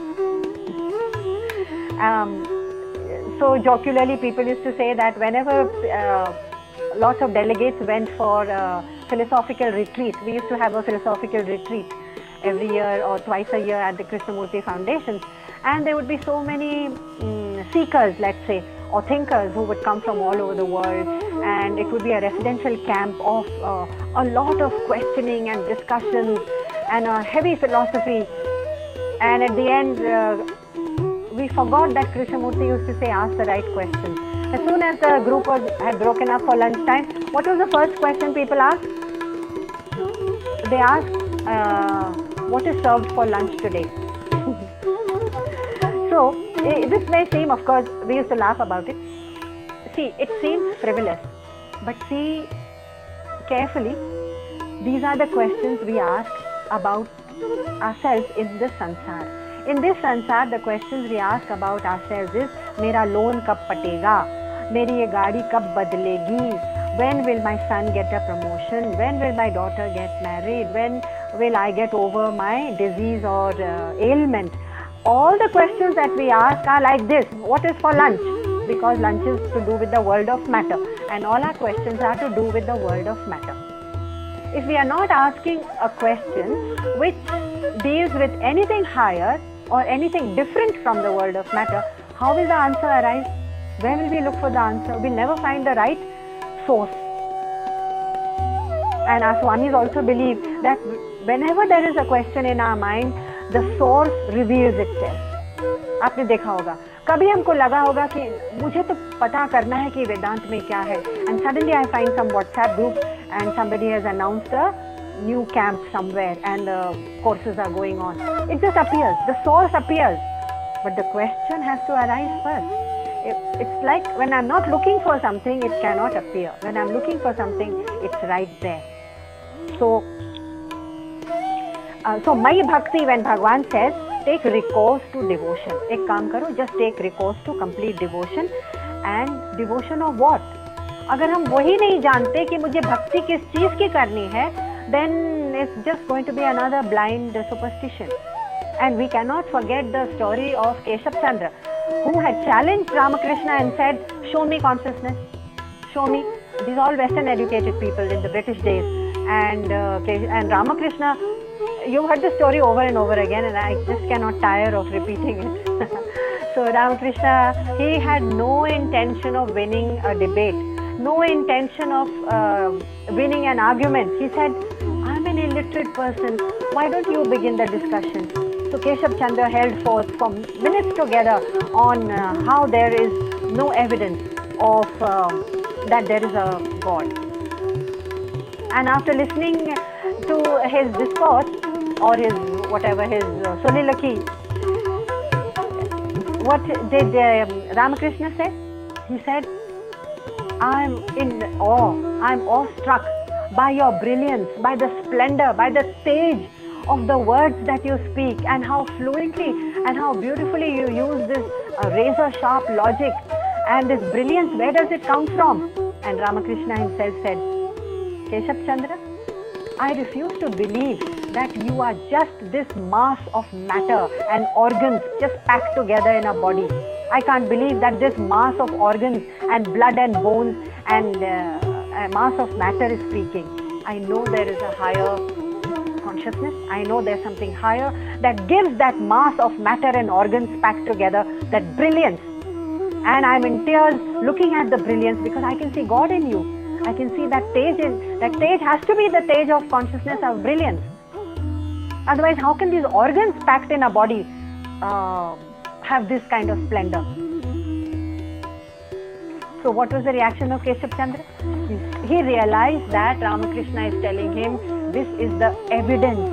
So jocularly people used to say that whenever lots of delegates went for a philosophical retreat, we used to have a philosophical retreat every year or twice a year at the Krishnamurti Foundation, and there would be so many seekers, let's say, or thinkers who would come from all over the world, and it would be a residential camp of a lot of questioning and discussions and a heavy philosophy. And at the end, we forgot that Krishnamurti used to say, ask the right question. As soon as the group had broken up for lunchtime, what was the first question people asked? They asked, what is served for lunch today? So, this may seem, of course, we used to laugh about it. See, it seems frivolous, but see carefully, these are the questions we ask about ourselves in this sansar. In this sansar, the questions we ask about ourselves is, मेरा loan कब पटेगा? मेरी ये गाड़ी कब बदलेगी? When will my son get a promotion? When will my daughter get married? When will I get over my disease or ailment? All the questions that we ask are like this. What is for lunch? because lunch is to do with the world of matter, and all our questions are to do with the world of matter. If we are not asking a question which deals with anything higher or anything different from the world of matter, how will the answer arise? Where will we look for the answer? We'll never find the right source. And our Swamis also believe that whenever there is a question in our mind, the source reveals itself. आपने देखा होगा, कभी हमको लगा होगा कि मुझे तो पता करना है कि वेदांत में क्या है, and suddenly I find some WhatsApp group and somebody has announced a new camp somewhere and the courses are going on. It just appears, the source appears, but the question has to arise first. It's like when I'm not looking for something, it cannot appear. When I'm looking for something, it's right there. So my bhakti, when Bhagwan says, take recourse to devotion. एक काम करो, just take recourse to complete devotion. And devotion of what? अगर हम वही नहीं जानते कि मुझे भक्ति किस चीज की करनी है, then it's just going to be another blind superstition. And we cannot forget the story of Keshav Chandra, who had challenged Ramakrishna and said, show me consciousness, show me. These are all Western educated people in the British days. And Ramakrishna, you've heard the story over and over again, and I just cannot tire of repeating it. So Ramakrishna, he had no intention of winning a debate, no intention of winning an argument. He said, I'm an illiterate person, why don't you begin the discussion? So Keshav Chandra held forth for minutes together on how there is no evidence of that there is a God. And after listening to his discourse, or his whatever, his soliloquy, what did Ramakrishna say? He said, I'm in awe, I'm awestruck by your brilliance, by the splendor, by the stage of the words that you speak, and how fluently and how beautifully you use this razor sharp logic, and this brilliance, where does it come from? And Ramakrishna himself said, Keshav Chandra, I refuse to believe that you are just this mass of matter and organs just packed together in a body. I can't believe that this mass of organs and blood and bones and a mass of matter is speaking. I know there is a higher consciousness. I know there's something higher that gives that mass of matter and organs packed together, that brilliance. And I'm in tears looking at the brilliance because I can see God in you. I can see that Tej has to be the Tej of consciousness, of brilliance. Otherwise, how can these organs packed in a body have this kind of splendor? So what was the reaction of Keshav Chandra? He realized that Ramakrishna is telling him, this is the evidence.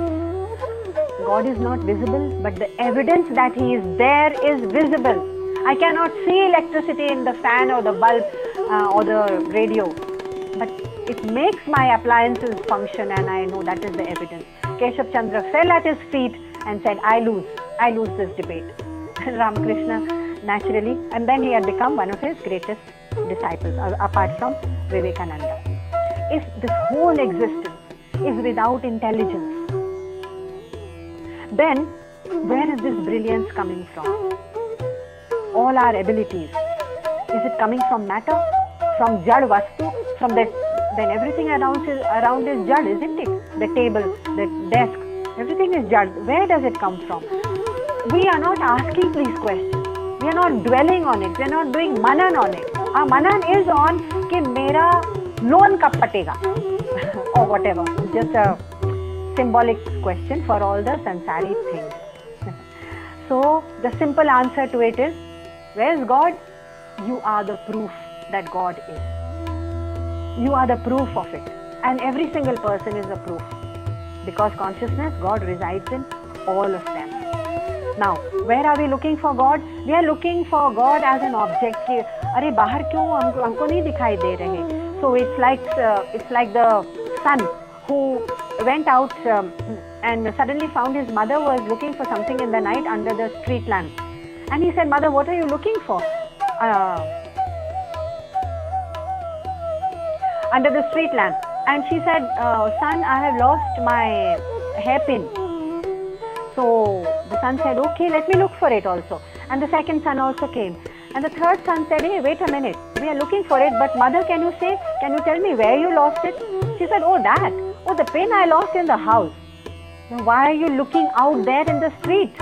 God is not visible, but the evidence that he is there is visible. I cannot see electricity in the fan or the bulb or the radio, but it makes my appliances function, and I know that is the evidence. Keshav Chandra fell at his feet and said, I lose this debate. Ramakrishna, naturally, and then he had become one of his greatest disciples, apart from Vivekananda. If this whole existence is without intelligence, then where is this brilliance coming from? All our abilities, is it coming from matter, from Jad Vastu, from that? Then everything around is Jad, isn't it? The table, the desk, everything is Jad. Where does it come from? We are not asking these questions. We are not dwelling on it. We are not doing manan on it. Our manan is on कि मेरा loan कब पटेगा or whatever. Just a symbolic question for all the sansari things. So the simple answer to it is, where is God? You are the proof that God is. You are the proof of it, and every single person is a proof, because consciousness, God resides in all of them. Now, where are we looking for God? We are looking for God as an object. कि अरे बाहर क्यों हमको नहीं दिखाई दे रहे? So it's like the son who went out and suddenly found his mother was looking for something in the night under the street lamp, and he said, "Mother, what are you looking for?" Under the street lamp. And she said, son, I have lost my hairpin. So the son said, okay, let me look for it also. And the second son also came. And the third son said, hey, wait a minute, we are looking for it, but mother, can you tell me where you lost it? She said, oh dad, oh the pin I lost in the house. Then why are you looking out there in the street?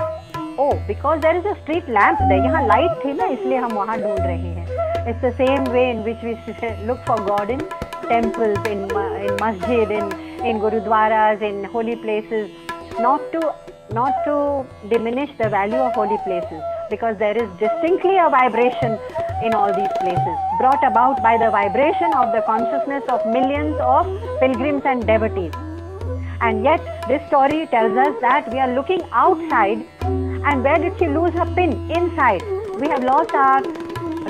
Oh, because there is a street lamp there. यहाँ light थी ना, इसलिए हम वहाँ ढूंढ रहे हैं. It's the same way in which we look for God in temples, in masjid, in gurudwaras, in holy places. Not to diminish the value of holy places, because there is distinctly a vibration in all these places, brought about by the vibration of the consciousness of millions of pilgrims and devotees. And yet this story tells us that we are looking outside, and where did she lose her pin? Inside. We have lost our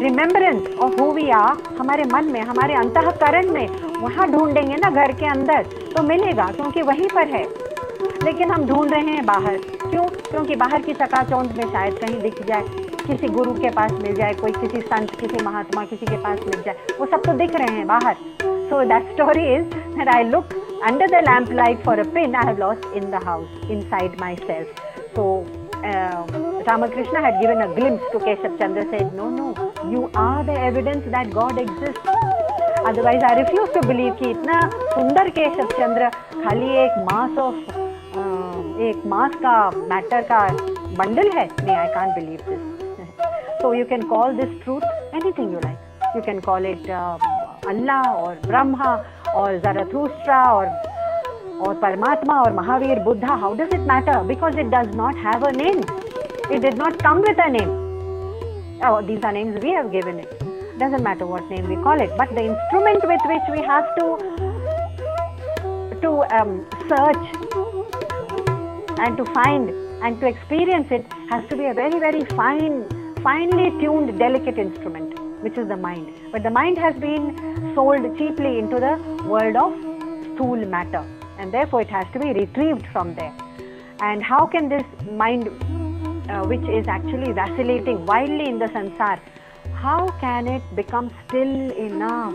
remembrance of who we are. हमारे मन में, हमारे अंतःकरण में, वहाँ ढूंढेंगे ना घर के अंदर तो मिलेगा, क्योंकि वहीं पर है. लेकिन हम ढूंढ रहे हैं बाहर. क्यों? क्योंकि बाहर की चकाचौंध में शायद कहीं दिख जाए, किसी गुरु के पास मिल जाए, कोई किसी संत, किसी महात्मा, किसी के पास मिल जाए. वो सब तो दिख रहे हैं बाहर. So that story is that I look under the lamplight for a pin I have lost in the house, inside myself. So Ramakrishna had given a glimpse to Keshav Chandra, said, no, you are the evidence that God exists. Otherwise I refuse to believe कि इतना सुंदर केशव चंद्र खाली एक मास का matter का bundle है. नहीं, I can't believe this. So you can call this truth anything you like. You can call it Allah or Brahma or Zarathustra or Paramatma or Mahavir, Buddha. How does it matter? Because it does not have a name. It did not come with a name. Oh, these are names we have given it. Doesn't matter what name we call it, but the instrument with which we have to search and to find and to experience it has to be a very, very finely tuned, delicate instrument, which is the mind. But the mind has been sold cheaply into the world of stool matter, and therefore it has to be retrieved from there. And how can this mind, which is actually vacillating wildly in the sansar, how can it become still enough,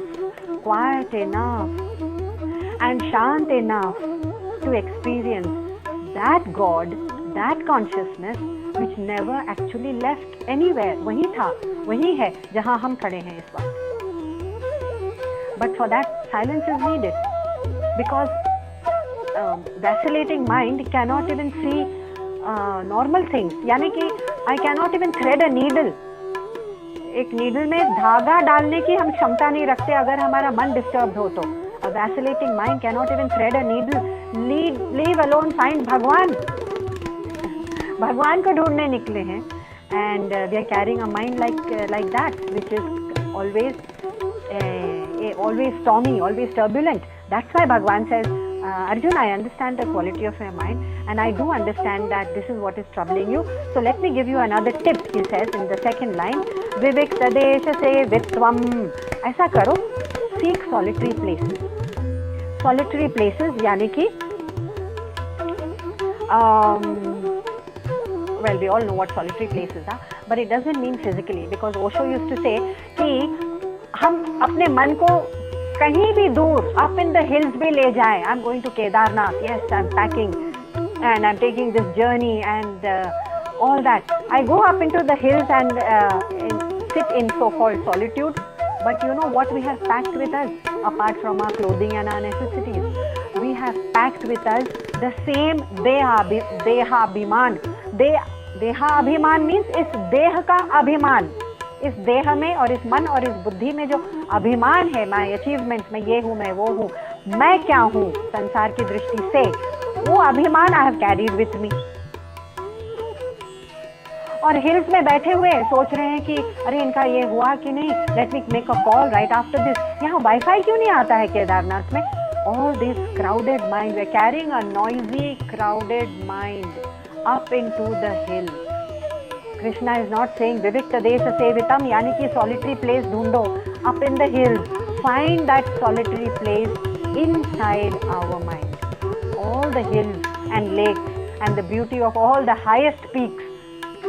quiet enough, and shant enough to experience that God, that consciousness which never actually left anywhere? वही था, वही है जहाँ हम खड़े हैं इस वक्त. But for that, silence is needed, because vacillating mind cannot even see normal things. यानी कि I cannot even thread a needle. एक नीडल में धागा डालने की हम क्षमता नहीं रखते अगर हमारा मन डिस्टर्ब हो तो. A vacillating mind cannot even thread a needle. Leave alone find भगवान. भगवान को ढूंढने निकले हैं, and we are carrying a mind like that, which is always stormy, always turbulent. That's why Bhagwan says, Arjun, I understand the quality of your mind, and I do understand that this is what is troubling you. So let me give you another tip, he says in the second line. Vivik Tadesh se vitvam. ऐसा करो, seek solitary places. Solitary places यानी कि well, we all know what solitary places are, but it doesn't mean physically, because Osho used to say कि हम अपने मन को कहीं भी दूर, up in the hills भी ले जाएं. I'm going to Kedarnath, yes, I'm packing and I'm taking this journey and all that. I go up into the hills and sit in so-called solitude, but you know what we have packed with us apart from our clothing and our necessities? We have packed with us the same Deha Abhiman. Deha Abhiman means इस देह का अभिमान. इस देह में और इस मन और इस बुद्धि में जो अभिमान है, मैं अचीवमेंट में ये हूँ, मैं वो हूँ, मैं क्या हूँ संसार की दृष्टि से, वो अभिमान I have carried with me. और हिल्स में बैठे हुए सोच रहे हैं कि अरे इनका ये हुआ कि नहीं, let me make a call right after this. यहाँ वाईफाई क्यों नहीं आता है केदारनाथ में? All this crowded mind, we are carrying a noisy, crowded mind up into the hill. Krishna is not saying Vivikta Desha Sevitam, यानी कि solitary place ढूंढो. Up in the hills, find that solitary place inside our mind. All the hills and lakes and the beauty of all the highest peaks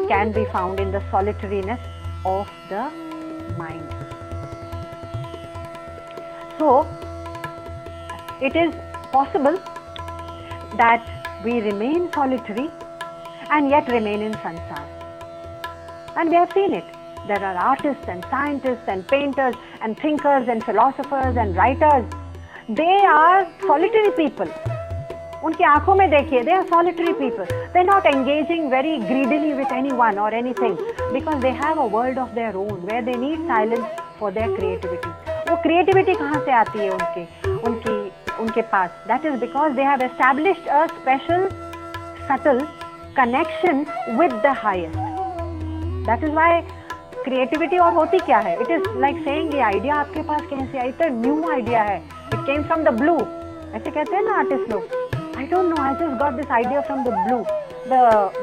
can be found in the solitariness of the mind. So, it is possible that we remain solitary and yet remain in sansar. And we have seen it. there are artists and scientists and painters and thinkers and philosophers and writers. They are solitary people. उनकी आंखों में देखिए, they are solitary people. They're not engaging very greedily with anyone or anything because they have a world of their own where they need silence for their creativity. वो creativity कहाँ से आती है उनके पास? That is because they have established a special, subtle connection with the highest. That is why creativity और होती क्या है? It is like saying ये idea आपके पास कैसे आई? तो new idea है. It came from the blue. ऐसे कहते हैं ना आर्टिस्ट लोग. I don't know. I just got this idea from the blue.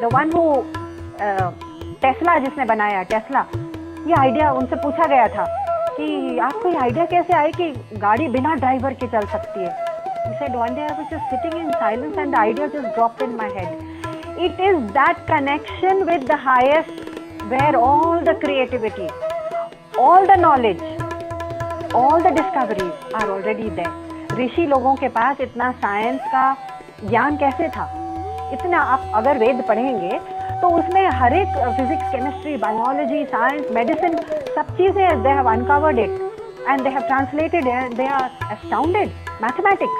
The one who Tesla जिसने बनाया टेस्ला, ये आइडिया उनसे पूछा गया था कि आपको ये आइडिया कैसे आई कि गाड़ी बिना ड्राइवर के चल सकती है? He said one day I was just sitting in silence and the idea just dropped in my head. It is that connection with the highest where all the creativity, all the knowledge, all the discoveries are already there. ऋषि लोगों के पास इतना science का ज्ञान कैसे था? इतना आप अगर वेद पढ़ेंगे तो उसमें हर एक physics, chemistry, biology, science, medicine, सब चीजें they have uncovered it and they have translated it. They are astounded. Mathematics,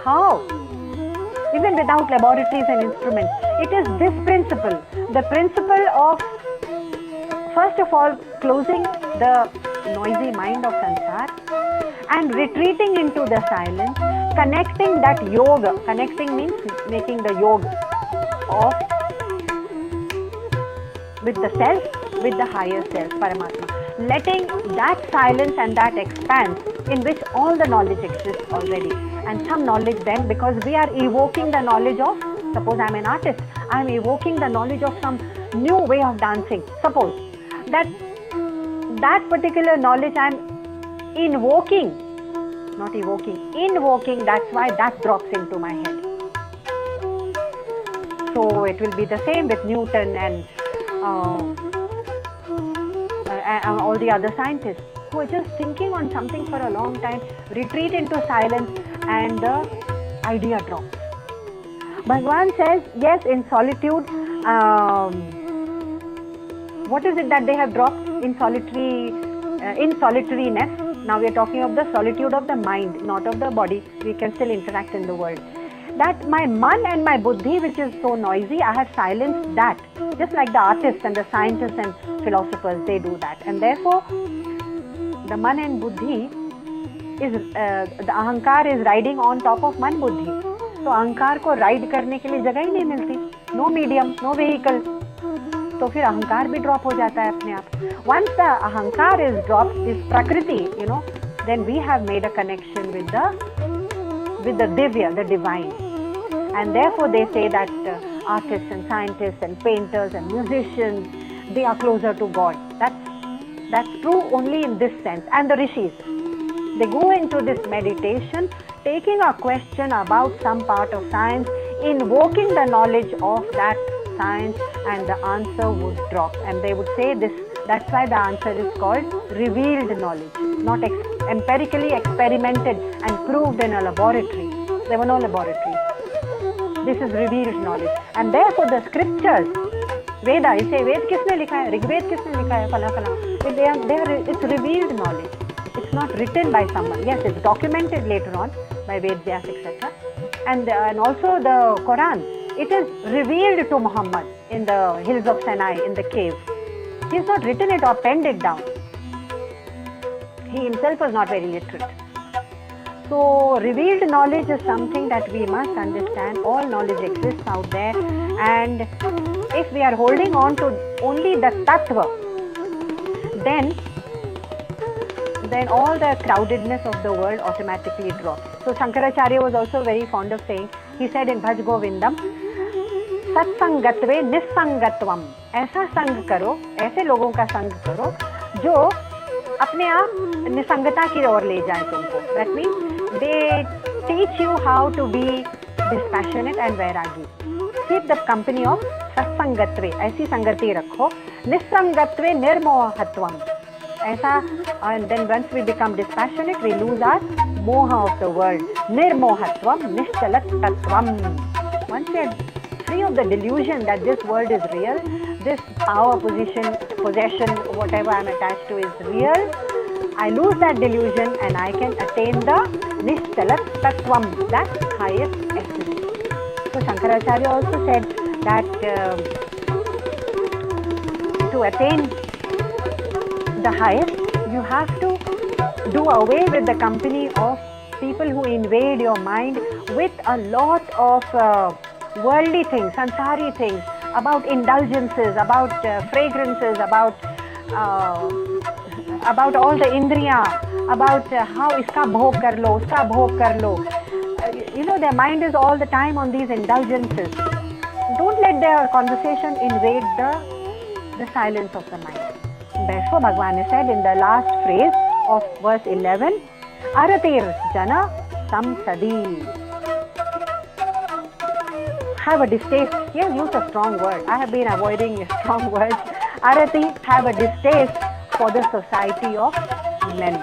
how? Even without laboratories and instruments, it is this principle, the principle of first of all closing the noisy mind of sansar and retreating into the silence, connecting that yoga. Connecting means making the yoga of with the self, with the higher self, Paramatma. Letting that silence and that expanse in which all the knowledge exists already. And some knowledge then, because we are evoking the knowledge of, suppose I am an artist, I am evoking the knowledge of some new way of dancing. Suppose that particular knowledge I am invoking, not evoking, invoking, that's why that drops into my head. So it will be the same with Newton and all the other scientists who are just thinking on something for a long time, retreat into silence and the idea drops. Bhagwan says, yes, in solitude, what is it that they have dropped in solitariness? Now we are talking of the solitude of the mind, not of the body. We can still interact in the world. That my man and my buddhi, which is so noisy, I have silenced that. Just like the artists and the scientists and philosophers, they do that. And therefore, the man and buddhi is, the ahankar is riding on top of man buddhi. So ahankar को ride करने के लिए जगह ही नहीं मिलती. No medium, no vehicle. तो फिर अहंकार भी ड्रॉप हो जाता है अपने आप. Once the ahankar is dropped, this prakriti, then we have made a connection with the divya, the divine. And therefore they say that artists and scientists and painters and musicians, they are closer to God. That's true only in this sense. And the rishis, they go into this meditation, taking a question about some part of science, invoking the knowledge of that science, and the answer would drop. And they would say this, that's why the answer is called revealed knowledge, not empirically experimented and proved in a laboratory. There were no laboratories. This is revealed knowledge. And therefore the scriptures, Veda, you say, Ved किसने लिखा है? ऋग्वेद किसने लिखा है? फला फला. It's revealed knowledge. It's not written by someone. Yes, it's documented later on by Ved Vyas, etc. And also the Quran, it is revealed to Muhammad in the hills of Sinai, in the cave. He has not written it or penned it down. He himself was not very literate. So revealed knowledge is something that we must understand. All knowledge exists out there, and if we are holding on to only the tattva, then all the crowdedness of the world automatically drops. So Shankaracharya was also very fond of saying, he said in Bhaj Govindam, Satsangatve Nisangatvam. ऐसा संग करो, ऐसे लोगों का संग करो जो अपने आप निसंगता की ओर ले जाए तुमको. That means they teach you how to be dispassionate and vairagi. Keep the company of satsangatve. ऐसी संगति रखो. निसंगत्वे निर्मोहत्वम. ऐसा, and then once we become dispassionate, we lose our moha of the world. Nirmohatvam nishchalat tattvam. Once we are free of the delusion that this world is real, this power, possession, whatever I'm attached to is real, I lose that delusion and I can attain the Nishchalat Tattvam, that highest essence. So Shankaracharya also said that to attain the highest, you have to do away with the company of people who invade your mind with a lot of worldly things, sansari things, about indulgences, about fragrances, about all the indriya, about how iska bhog kar lo, uska bhog kar lo. Their mind is all the time on these indulgences. Don't let their conversation invade the silence of the mind. Therefore, Bhagavan has said in the last phrase of verse 11, Aratir Jana Samsadi. Have a distaste. He has used a strong word. I have been avoiding strong words. Arati, have a distaste for the society of men.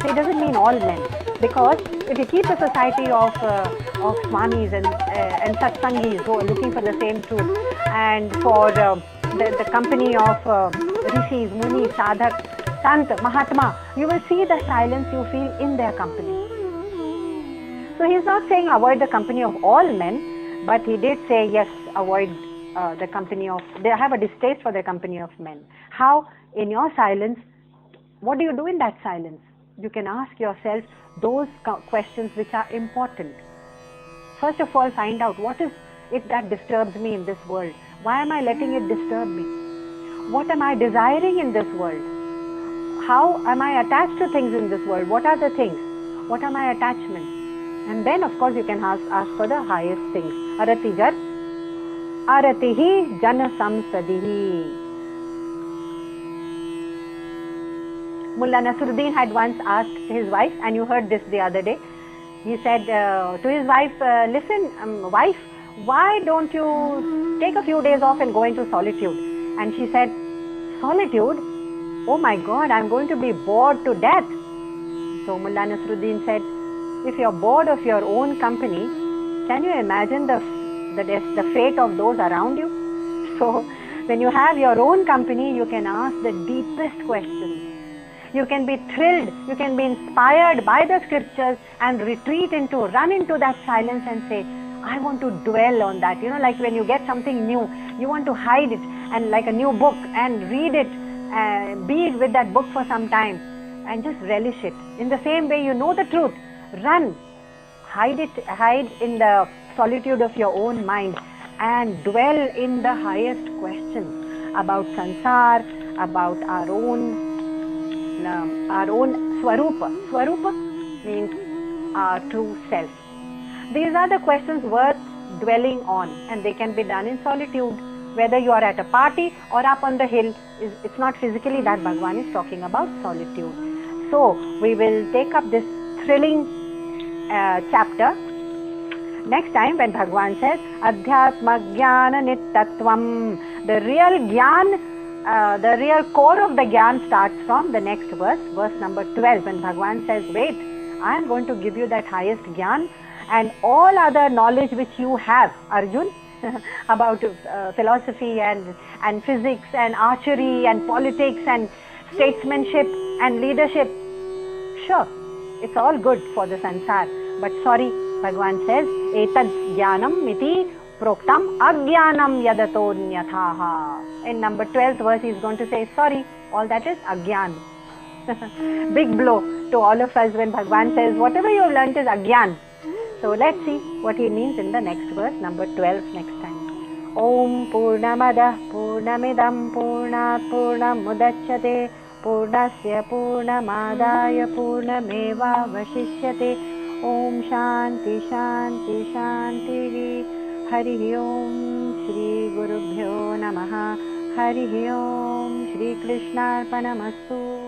It doesn't mean all men, because if you keep a society of swamis and satsangis who are looking for the same truth, and for the company of rishis, munis, sadhak, sant, mahatma, you will see the silence you feel in their company. So he is not saying avoid the company of all men, but he did say yes, avoid the company of, they have a distaste for the company of men. How? In your silence, what do you do in that silence? You can ask yourself those questions which are important. First of all, find out what is it that disturbs me in this world. Why am I letting it disturb me? What am I desiring in this world? How am I attached to things in this world? What are the things? What are my attachments? And then, of course, you can ask for the highest things. Aratihi jana samsadihi. Mullah Nasruddin had once asked his wife, and you heard this the other day. He said to his wife, listen, wife, why don't you take a few days off and go into solitude? And she said, solitude? Oh my God, I'm going to be bored to death. So Mullah Nasruddin said, if you're bored of your own company, can you imagine the fate of those around you? So when you have your own company, you can ask the deepest questions. You can be thrilled, you can be inspired by the scriptures and run into that silence and say, I want to dwell on that. Like when you get something new, you want to hide it, and like a new book, and read it, be with that book for some time and just relish it. In the same way, you know the truth, run, hide in the solitude of your own mind and dwell in the highest questions about sansar, about our own swarupa. Swarupa means our true self. These are the questions worth dwelling on, and they can be done in solitude. Whether you are at a party or up on the hill, it's not physically that Bhagavan is talking about solitude. So we will take up this thrilling chapter next time when Bhagavan says Adhyatma Jnana Nittatvam. The real Jnana, the real core of the Gyan starts from the next verse number 12, when Bhagavan says, wait, I am going to give you that highest Gyan, and all other knowledge which you have, Arjun, about philosophy and physics and archery and politics and statesmanship and leadership. Sure, it's all good for the sansar, but sorry, Bhagavan says, etad jnanam miti proktam agyanam yadatonyathaha. In number 12th verse, he is going to say, sorry, all that is agyan. Big blow to all of us when Bhagavan says, whatever you have learnt is agyan. So let's see what he means in the next verse, number 12, next time. Om Purnamada Purnamidam Purnat Purnamudachyate Purnasya Purnamadaya Purnameva Vashishyate. Om Shanti Shanti Shanti. Hari Om Shri Gurubhyo Namaha. Hari Om Shri Krishnarpanamastu.